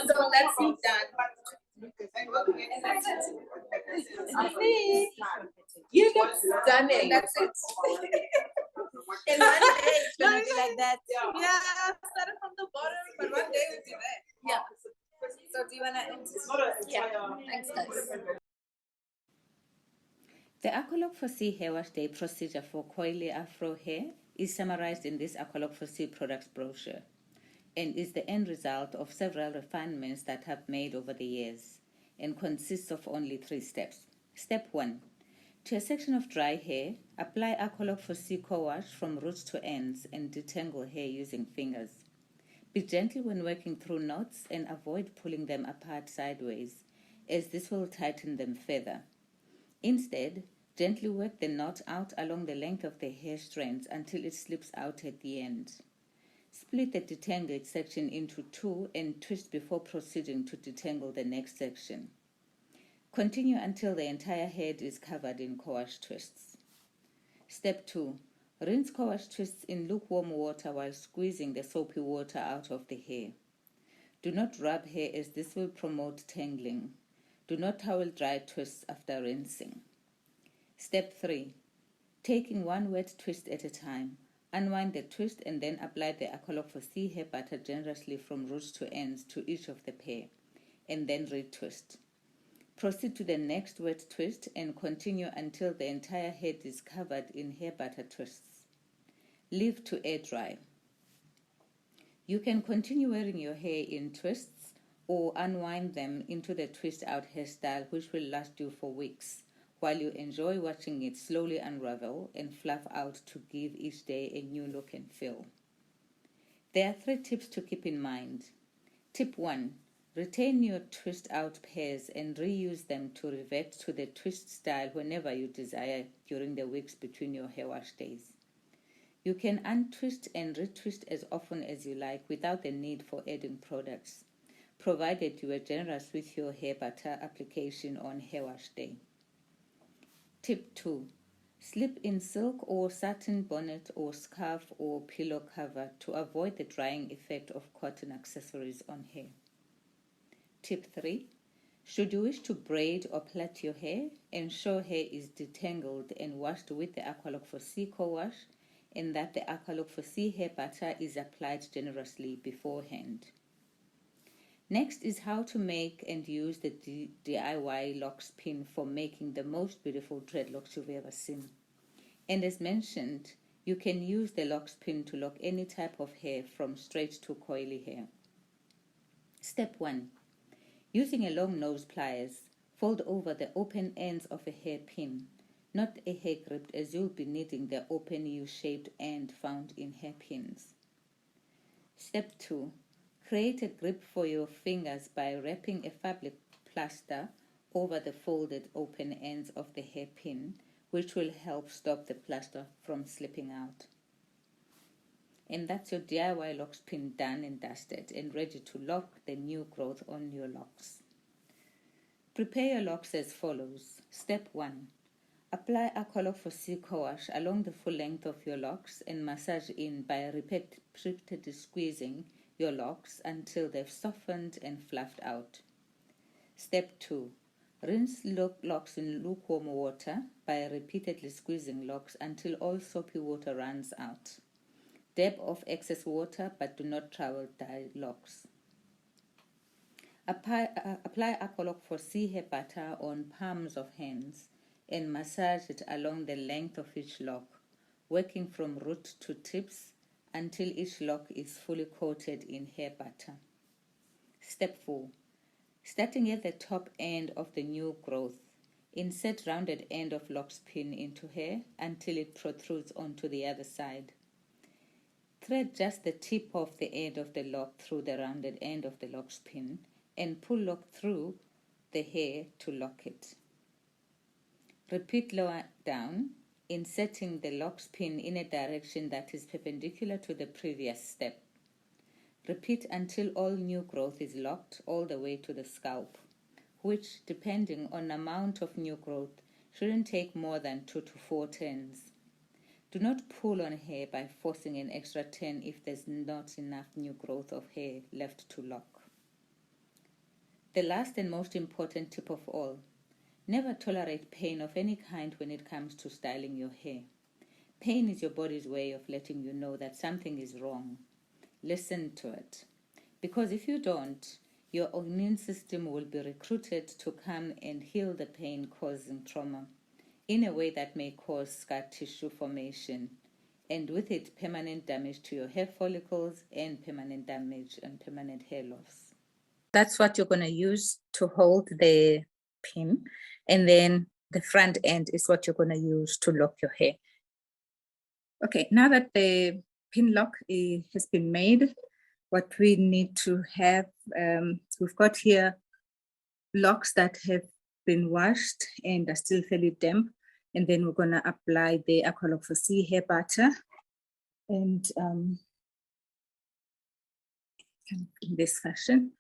so that's it done. And that's it.
You look stunning.
That's it.
And one day it's gonna be like that. Yeah, started from the bottom, but one day we'll be there.
Yeah. So do you wanna end? Yeah. Thanks, guys.
The AquaLoc4cee Hair Wash Day procedure for Coily Afro Hair is summarized in this AquaLoc4cee products brochure and is the end result of several refinements that have made over the years and consists of only 3 steps. Step 1. To a section of dry hair, apply AquaLoc4cee Co-Wash from roots to ends and detangle hair using fingers. Be gentle when working through knots and avoid pulling them apart sideways, as this will tighten them further. Instead, gently work the knot out along the length of the hair strands until it slips out at the end. Split the detangled section into 2 and twist before proceeding to detangle the next section. Continue until the entire head is covered in co-wash twists. Step 2. Rinse co-wash twists in lukewarm water while squeezing the soapy water out of the hair. Do not rub hair as this will promote tangling. Do not towel dry twists after rinsing. Step 3. Taking one wet twist at a time, unwind the twist and then apply the AquaLoc4cee hair butter generously from roots to ends to each of the pair, and then retwist. Proceed to the next wet twist and continue until the entire head is covered in hair butter twists. Leave to air dry. You can continue wearing your hair in twists or unwind them into the twist-out hairstyle, which will last you for weeks, while you enjoy watching it slowly unravel and fluff out to give each day a new look and feel. There are 3 tips to keep in mind. Tip 1. Retain your twist-out pairs and reuse them to revert to the twist style whenever you desire during the weeks between your hair wash days. You can untwist and retwist as often as you like without the need for adding products, provided you are generous with your hair butter application on hair wash day. Tip 2. Slip in silk or satin bonnet or scarf or pillow cover to avoid the drying effect of cotton accessories on hair. Tip 3. Should you wish to braid or plait your hair, ensure hair is detangled and washed with the AquaLoc4cee Co-Wash and that the AquaLoc4cee hair butter is applied generously beforehand. Next is how to make and use the DIY locks pin for making the most beautiful dreadlocks you've ever seen. And as mentioned, you can use the locks pin to lock any type of hair from straight to coily hair. Step 1. Using a long nose pliers, fold over the open ends of a hairpin, not a hair grip, as you'll be needing the open U-shaped end found in hairpins. Step 2. Create a grip for your fingers by wrapping a fabric plaster over the folded open ends of the hairpin, which will help stop the plaster from slipping out. And that's your DIY locks pin done and dusted and ready to lock the new growth on your locks. Prepare your locks as follows. Step 1. Apply AquaLoc4cee Co-Wash along the full length of your locks and massage in by repeatedly squeezing your locks until they've softened and fluffed out. Step 2. Rinse locks in lukewarm water by repeatedly squeezing locks until all soapy water runs out. Dab off excess water, but do not travel dye locks. Apply AquaLoc4cee hair butter on palms of hands and massage it along the length of each lock, working from root to tips until each lock is fully coated in hair butter. Step 4. Starting at the top end of the new growth, insert rounded end of locks pin into hair until it protrudes onto the other side. Thread just the tip of the end of the lock through the rounded end of the locks pin and pull lock through the hair to lock it. Repeat lower down, inserting the locks pin in a direction that is perpendicular to the previous step. Repeat until all new growth is locked all the way to the scalp, which, depending on amount of new growth, shouldn't take more than 2 to 4 turns. Do not pull on hair by forcing an extra turn if there's not enough new growth of hair left to lock. The last and most important tip of all, never tolerate pain of any kind when it comes to styling your hair. Pain is your body's way of letting you know that something is wrong. Listen to it. Because if you don't, your immune system will be recruited to come and heal the pain-causing trauma in a way that may cause scar tissue formation, and with it permanent damage to your hair follicles and permanent damage and permanent hair loss. That's what you're going to use to hold the pin, and then the front end is what you're going to use to lock your hair. Okay, now that the pin lock has been made, what we need to have, we've got here locks that have been washed and are still fairly damp, and then we're going to apply the AquaLoc4cee hair butter, and in this fashion.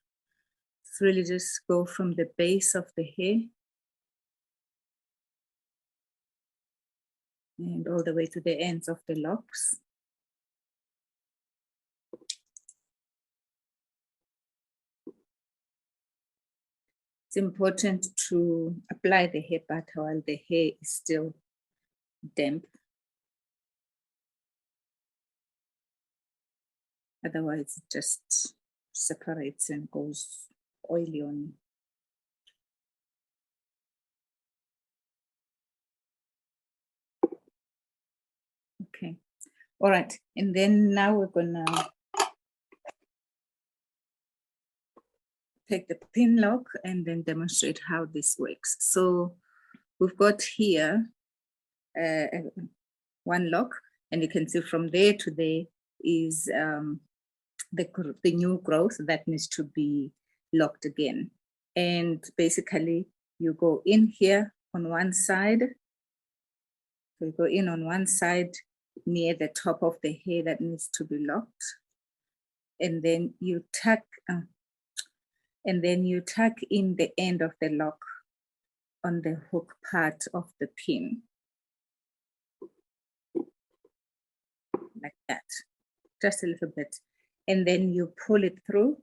It's really just go from the base of the hair and all the way to the ends of the locks. It's important to apply the hair butter while the hair is still damp. Otherwise, it just separates and goes oily on. Okay, all right. And then now we're gonna take the pin lock and then demonstrate how this works. So we've got here one lock, and you can see from there to there is the new growth that needs to be locked again. And basically you go in here on one side. So you go in on one side near the top of the hair that needs to be locked. And then you tuck in the end of the lock on the hook part of the pin. Like that, just a little bit. And then you pull it through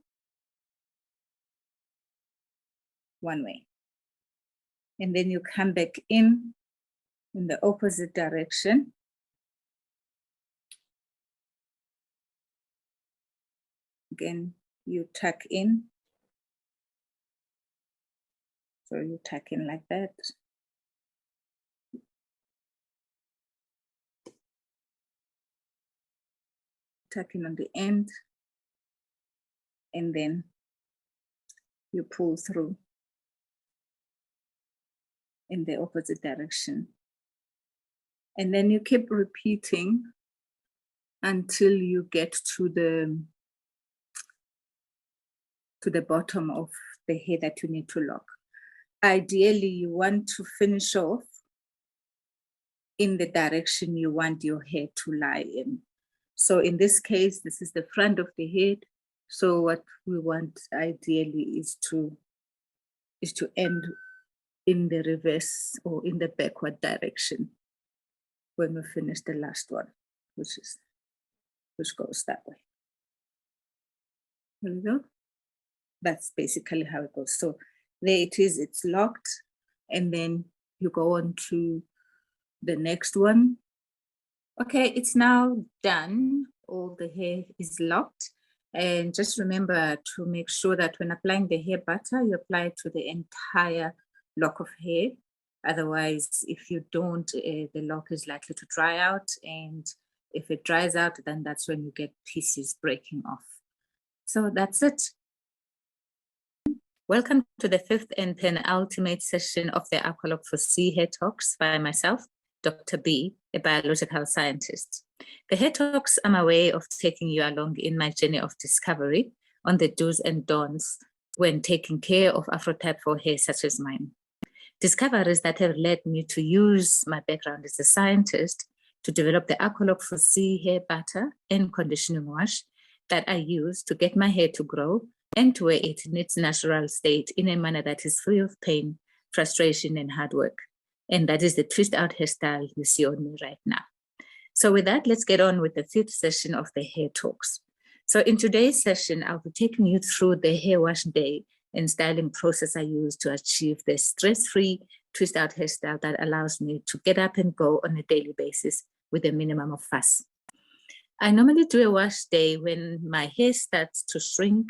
one way. And then you come back in the opposite direction. Again, you tuck in So you tuck in like that. Tuck in on the end, and then you pull through in the opposite direction. And then you keep repeating until you get to the bottom of the hair that you need to lock. Ideally, you want to finish off in the direction you want your hair to lie in. So in this case, this is the front of the head. So what we want ideally is to end in the reverse or in the backward direction when we finish the last one, which goes that way. There we go. That's basically how it goes. So there it is, it's locked, and then you go on to the next one. Okay, it's now done. All the hair is locked. And just remember to make sure that when applying the hair butter, you apply it to the entire lock of hair. Otherwise, if you don't, the lock is likely to dry out. And if it dries out, then that's when you get pieces breaking off. So that's it. Welcome to the 5th and penultimate session of the AquaLoc4cee Hair Talks by myself, Dr. B, a biological scientist. The Hair Talks are my way of taking you along in my journey of discovery on the do's and don'ts when taking care of Afro type 4 hair such as mine. Discoveries that have led me to use my background as a scientist to develop the AquaLoc4cee hair butter and conditioning wash that I use to get my hair to grow and to wear it in its natural state in a manner that is free of pain, frustration, and hard work. And that is the twist-out hairstyle you see on me right now. So with that, let's get on with the 5th session of the Hair Talks. So in today's session, I'll be taking you through the hair wash day and styling process I use to achieve the stress-free twist-out hairstyle that allows me to get up and go on a daily basis with a minimum of fuss. I normally do a wash day when my hair starts to shrink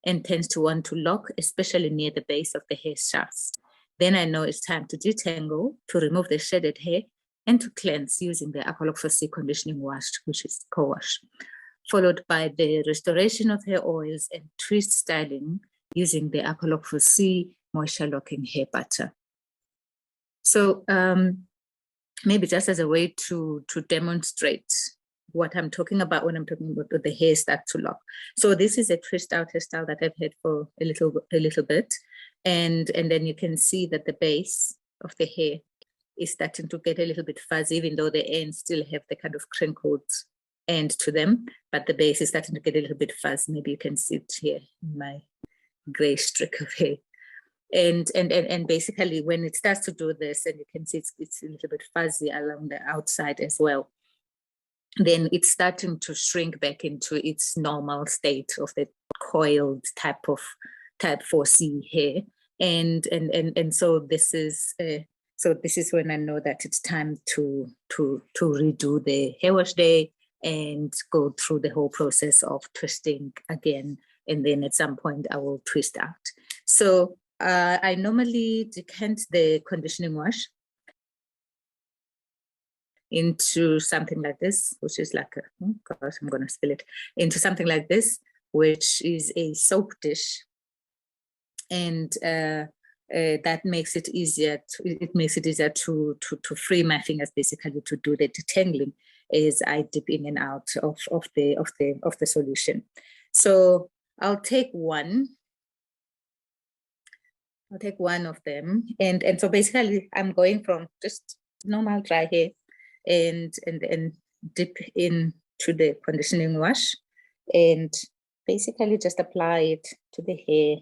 and tends to want to lock, especially near the base of the hair shafts. Then I know it's time to detangle, to remove the shredded hair, and to cleanse using the AquaLoc4cee Conditioning-Wash, which is co-wash, followed by the restoration of hair oils and twist styling using the AquaLoc4cee Moisture Locking Hair Butter. So maybe just as a way to demonstrate what I'm talking about when I'm talking about the hair start to lock. So this is a twist-out hairstyle that I've had for a little bit. And then you can see that the base of the hair is starting to get a little bit fuzzy, even though the ends still have the kind of crinkled end to them, but the base is starting to get a little bit fuzzy. Maybe you can see it here in my gray streak of hair. And basically when it starts to do this, and you can see it's a little bit fuzzy along the outside as well, then it's starting to shrink back into its normal state of the coiled type 4C hair. And so this is when I know that it's time to redo the hair wash day and go through the whole process of twisting again. And then at some point I will twist out. So I normally decant the conditioning wash into something like this, which is like oh gosh, I'm gonna spill it, into something like this, which is a soap dish. And that makes it easier to free my fingers, basically, to do the detangling as I dip in and out of the solution. So I'll take one of them, and so basically I'm going from just normal dry hair and dip into the conditioning wash and basically just apply it to the hair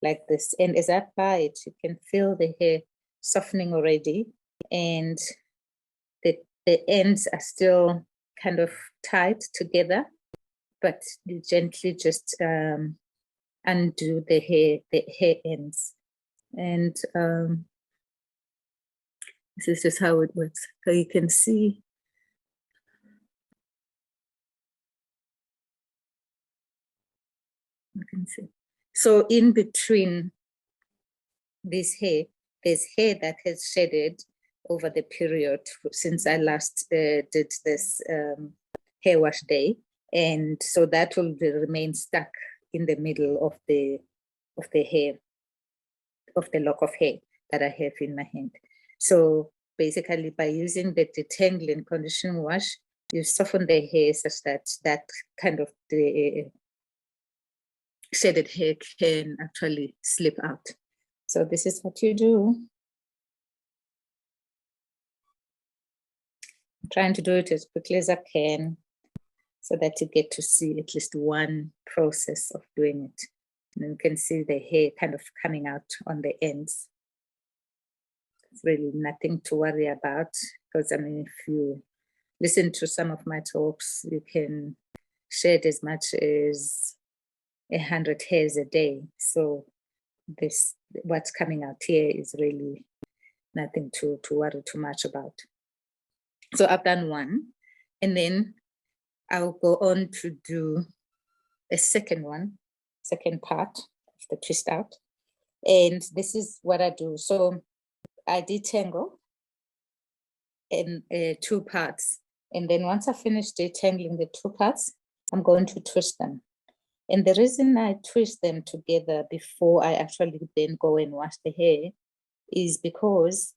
like this. And as I apply it, you can feel the hair softening already, and the ends are still kind of tight together, but you gently just undo the hair ends. And this is just how it works. So you can see so in between this hair, there's hair that has shedded over the period since I last did this hair wash day. And so that will remain stuck in the middle of the hair, of the lock of hair that I have in my hand. So basically by using the detangling conditioning wash, you soften the hair such that that kind of the shedded hair can actually slip out. So this is what you do. I'm trying to do it as quickly as I can so that you get to see at least one process of doing it. And you can see the hair kind of coming out on the ends. It's really nothing to worry about, because I mean, if you listen to some of my talks, you can shed as much as 100 hairs a day. So this, what's coming out here is really nothing to worry too much about. So I've done one, and then I'll go on to do a second part of the twist out. And this is what I do. So I detangle in 2 parts. And then once I finish detangling the 2 parts, I'm going to twist them. And the reason I twist them together before I actually then go and wash the hair is because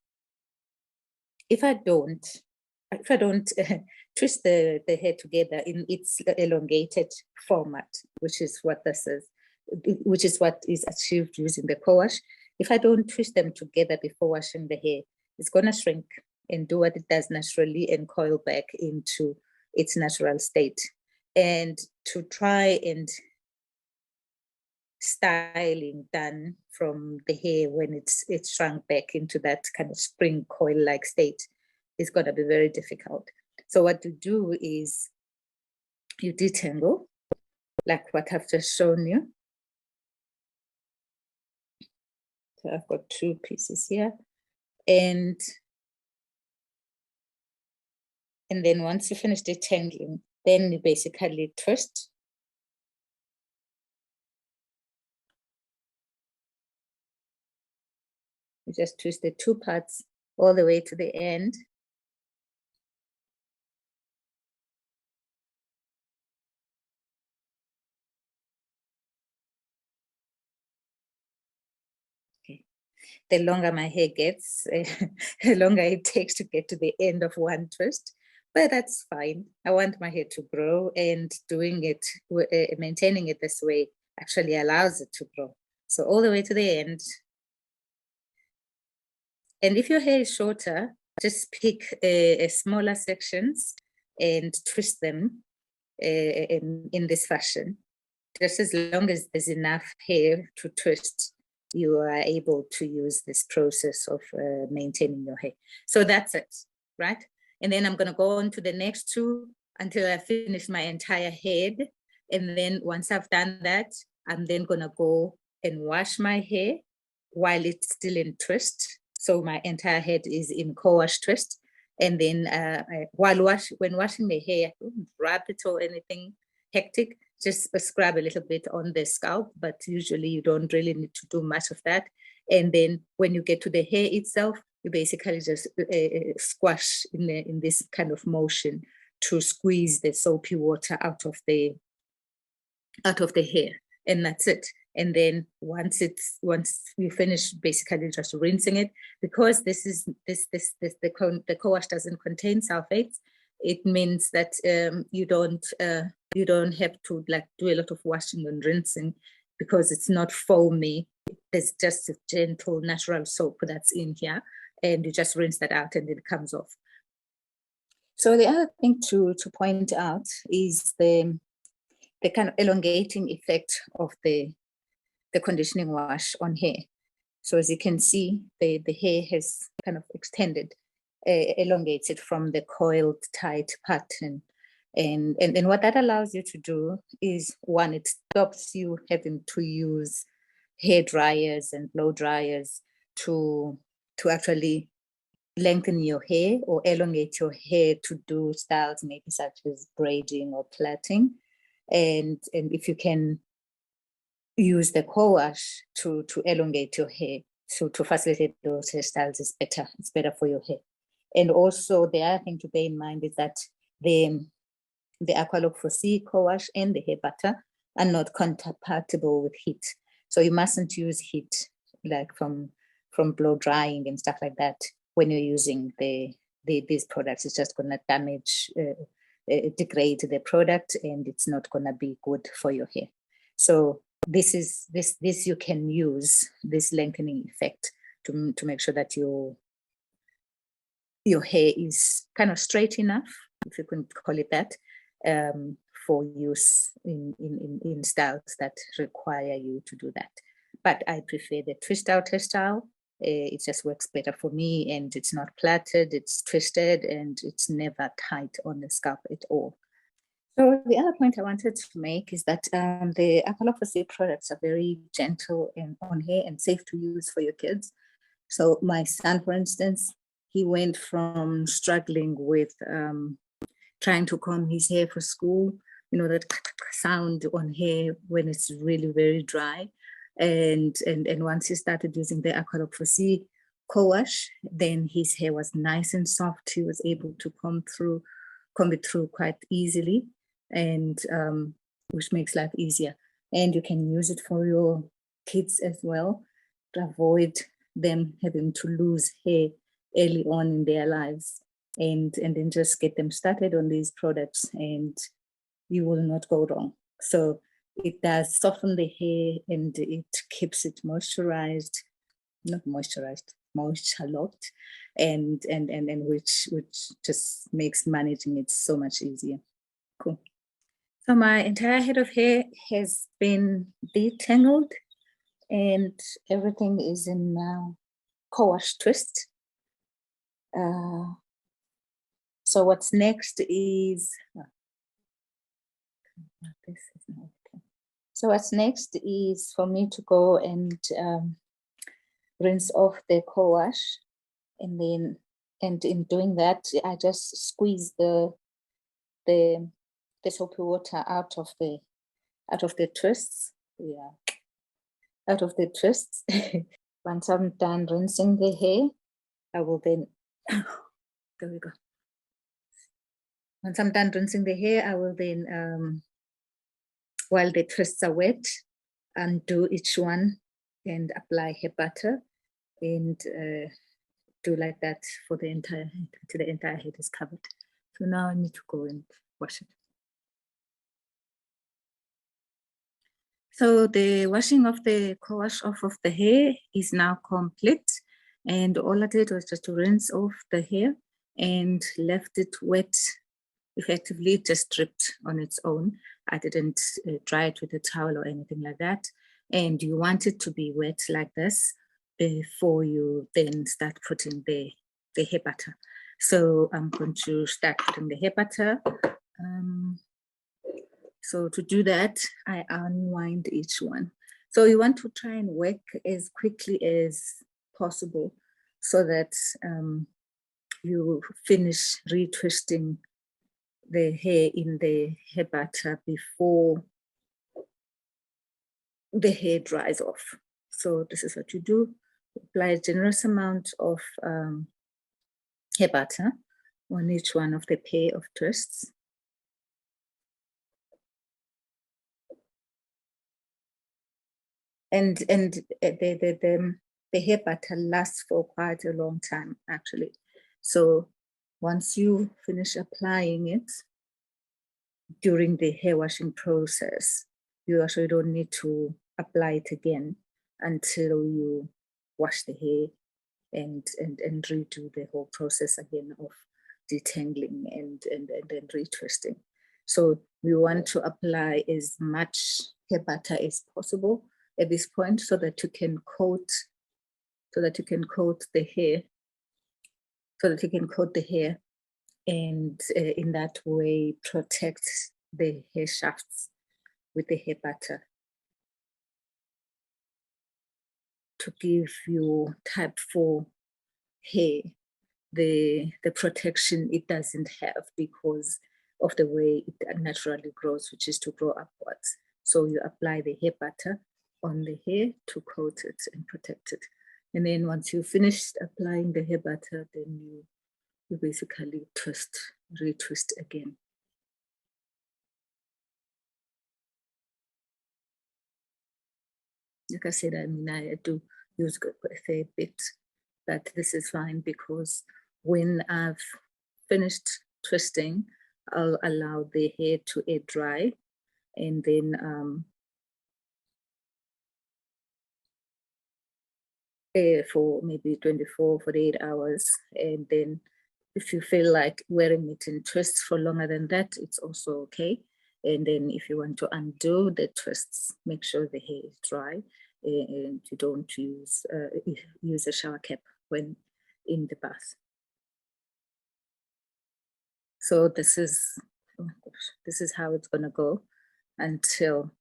if I don't twist the hair together in its elongated format, which is what this is, which is what is achieved using the co-wash, if I don't twist them together before washing the hair, it's going to shrink and do what it does naturally and coil back into its natural state. And to try and styling done from the hair when it's shrunk back into that kind of spring coil-like state is going to be very difficult. So what you do is you detangle, like what I've just shown you. So I've got 2 pieces here, and then once you finish detangling, then you basically twist. You just twist the 2 parts all the way to the end. Okay. The longer my hair gets, the longer it takes to get to the end of one twist, but that's fine. I want my hair to grow, and doing it, maintaining it this way actually allows it to grow. So all the way to the end. And if your hair is shorter, just pick smaller sections and twist them in this fashion. Just as long as there's enough hair to twist, you are able to use this process of maintaining your hair. So that's it, right? And then I'm going to go on to the next 2 until I finish my entire head. And then once I've done that, I'm then going to go and wash my hair while it's still in twist. So my entire head is in co-wash twist. And then when washing the hair, I don't rub it or anything hectic, just scrub a little bit on the scalp, but usually you don't really need to do much of that. And then when you get to the hair itself, you basically just squash in this kind of motion to squeeze the soapy water out of the hair, and that's it. And then once you finish basically just rinsing it, because the co-wash doesn't contain sulfates, it means that you don't have to like do a lot of washing and rinsing, because it's not foamy. There's just a gentle natural soap that's in here, and you just rinse that out and it comes off. So the other thing to point out is the kind of elongating effect of the conditioning wash on hair. So as you can see, the hair has kind of extended, elongated from the coiled tight pattern. And what that allows you to do is, one, it stops you having to use hair dryers and blow dryers to actually lengthen your hair or elongate your hair to do styles maybe such as braiding or plaiting. And if you can use the co-wash to elongate your hair, to facilitate those hairstyles is better. It's better for your hair. And also the other thing to bear in mind is that the AquaLoc4cee co-wash and the hair butter are not compatible with heat. So you mustn't use heat like from blow drying and stuff like that when you're using these products. It's just gonna damage, degrade the product, and it's not gonna be good for your hair. So this you can use this lengthening effect to make sure that your hair is kind of straight enough, if you can call it that, for use in styles that require you to do that. But I prefer the twist out hairstyle. It just works better for me, and it's not plaited, it's twisted, and it's never tight on the scalp at all. So the other point I wanted to make is that the AquaLoc4cee products are very gentle and on hair and safe to use for your kids. So my son, for instance, he went from struggling with trying to comb his hair for school, you know, that sound on hair when it's really very dry. And once he started using the AquaLoc4cee co-wash, then his hair was nice and soft. He was able to comb it through quite easily, and which makes life easier. And you can use it for your kids as well to avoid them having to lose hair early on in their lives, and then just get them started on these products, and you will not go wrong. So it does soften the hair, and it keeps it moisturized, not moisturized, moisture locked, and which just makes managing it so much easier. Cool. So my entire head of hair has been detangled, and everything is in now co-wash twist. So what's next is this is not okay. So what's next is for me to go and rinse off the co-wash, and then in doing that, I just squeeze the soapy water out of the twists. Yeah, out of the twists. Once I'm done rinsing the hair, I will then there we go. Once I'm done rinsing the hair, I will then while the twists are wet, undo each one and apply hair butter, and do like that for the entire head till the entire head is covered. So now I need to go and wash it. So the washing of the co-wash off of the hair is now complete, and all I did was just to rinse off the hair and left it wet. Effectively just dripped on its own. I didn't dry it with a towel or anything like that. And you want it to be wet like this before you then start putting the hair butter. So I'm going to start putting the hair butter. So to do that, I unwind each one. So you want to try and work as quickly as possible so that you finish retwisting the hair in the hair butter before the hair dries off. So this is what you do. Apply a generous amount of hair butter on each one of the pair of twists. And the hair butter lasts for quite a long time, actually. So once you finish applying it during the hair washing process, you actually don't need to apply it again until you wash the hair and redo the whole process again of detangling and then retwisting. So we want to apply as much hair butter as possible at this point so that you can coat the hair, and in that way protect the hair shafts with the hair butter to give you type 4 hair the protection it doesn't have because of the way it naturally grows, which is to grow upwards. So you apply the hair butter on the hair to coat it and protect it. And then once you finished applying the hair butter, then you basically retwist again. Like I said, I mean, I do use a fair bit, but this is fine because when I've finished twisting, I'll allow the hair to air dry, and then air for maybe 24, 48 hours. And then if you feel like wearing it in twists for longer than that, it's also okay. And then if you want to undo the twists, make sure the hair is dry and you don't use a shower cap when in the bath. So this is, oh my gosh, this is how it's gonna go until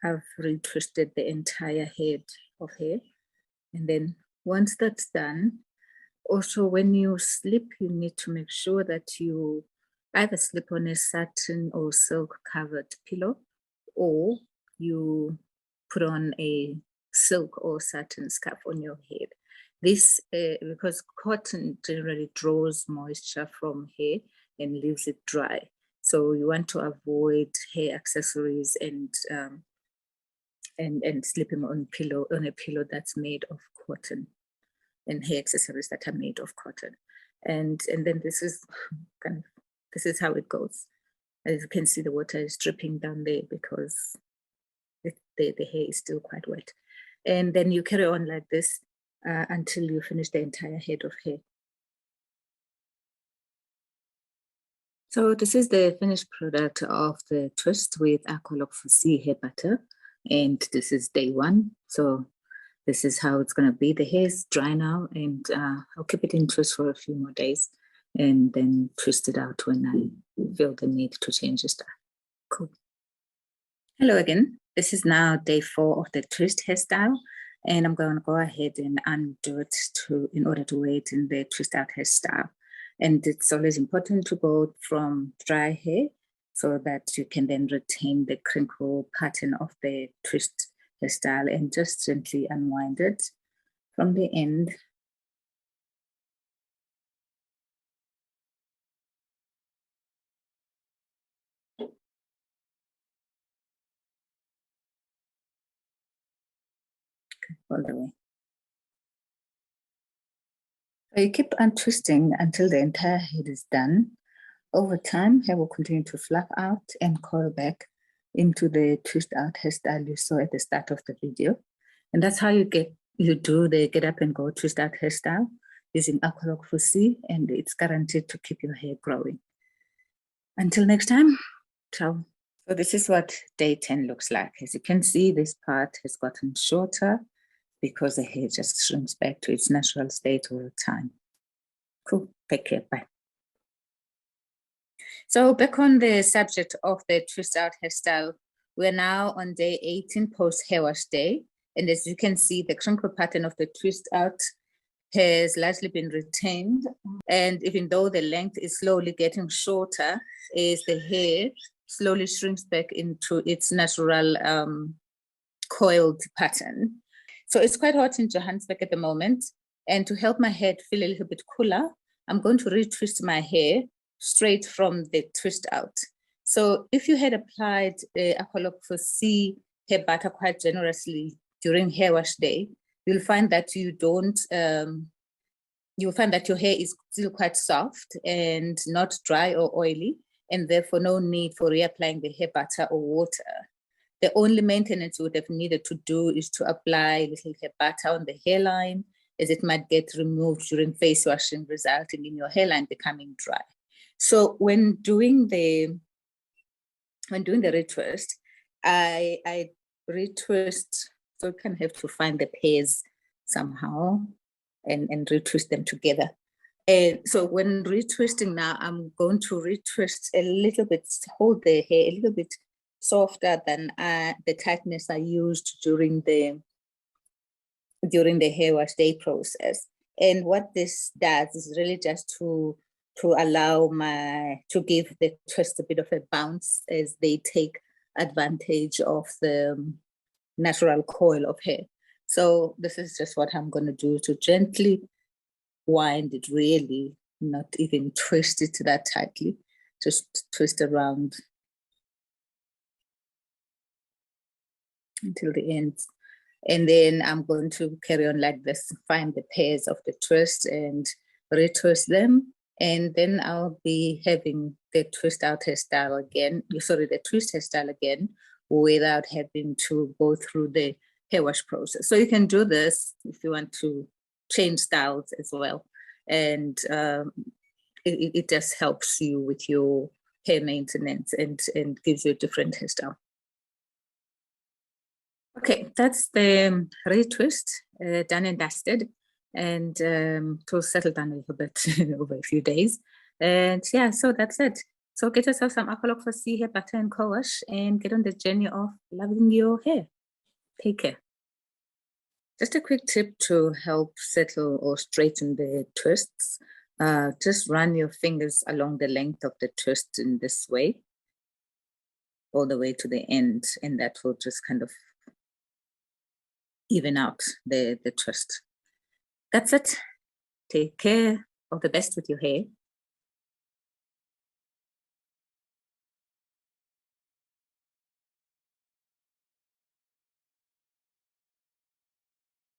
I've retwisted the entire head of hair. And then once that's done, also when you slip, you need to make sure that you either slip on a satin or silk covered pillow, or you put on a silk or satin scarf on your head. This, because cotton generally draws moisture from hair and leaves it dry. So you want to avoid hair accessories and sleeping on a pillow that's made of cotton, and hair accessories that are made of cotton. And then this is how it goes. As you can see, the water is dripping down there because the hair is still quite wet. And then you carry on like this until you finish the entire head of hair. So this is the finished product of the twist with AquaLoc4cee hair butter. And this is day 1. So this is how it's going to be. The hair is dry now, and I'll keep it in twist for a few more days and then twist it out when I feel the need to change the style. Cool. Hello again. This is now day 4 of the twist hairstyle, and I'm going to go ahead and undo it in order to wear it in the twist out hairstyle. And it's always important to go from dry hair so that you can then retain the crinkle pattern of the twist hairstyle, and just gently unwind it from the end. All the way. So you keep untwisting until the entire head is done. Over time, hair will continue to fluff out and coil back into the twist out hairstyle you saw at the start of the video. And that's how you do the Get Up and Go Twist-Out Hairstyle using AquaLoc4cee, and it's guaranteed to keep your hair growing. Until next time, ciao. So this is what day 10 looks like. As you can see, this part has gotten shorter because the hair just shrinks back to its natural state over time. Cool, take care, bye. So back on the subject of the twist-out hairstyle, we're now on day 18 post-hair wash day. And as you can see, the crinkle pattern of the twist-out has largely been retained. And even though the length is slowly getting shorter, as the hair slowly shrinks back into its natural coiled pattern. So it's quite hot in Johannesburg at the moment. And to help my head feel a little bit cooler, I'm going to retwist my hair straight from the twist out. So if you had applied AquaLoc4cee hair butter quite generously during hair wash day, you'll find that you'll find that your hair is still quite soft and not dry or oily, and therefore no need for reapplying the hair butter or water. The only maintenance you would have needed to do is to apply a little hair butter on the hairline, as it might get removed during face washing, resulting in your hairline becoming dry. So when doing the retwist, I retwist, so you kind of have to find the pairs somehow and retwist them together. And so when retwisting now, I'm going to retwist a little bit, hold the hair a little bit softer than the tightness I used during the hair wash day process. And what this does is really just to allow to give the twist a bit of a bounce as they take advantage of the natural coil of hair. So this is just what I'm going to do, to gently wind it, really, not even twist it that tightly, just twist around until the end. And then I'm going to carry on like this, find the pairs of the twist and retwist them. And then I'll be having the twist out hairstyle again, the twist hairstyle again, without having to go through the hair wash process. So you can do this if you want to change styles as well. And it just helps you with your hair maintenance and gives you a different hairstyle. Okay, that's the retwist, done and dusted, and to settle down a little bit over a few days. And yeah, so that's it. So get yourself some AquaLoc4cee hair butter and co-wash and get on the journey of loving your hair. Take care. Just a quick tip to help settle or straighten the twists. Just run your fingers along the length of the twist in this way, all the way to the end, and that will just kind of even out the twist. That's it. Take care. All the best with your hair.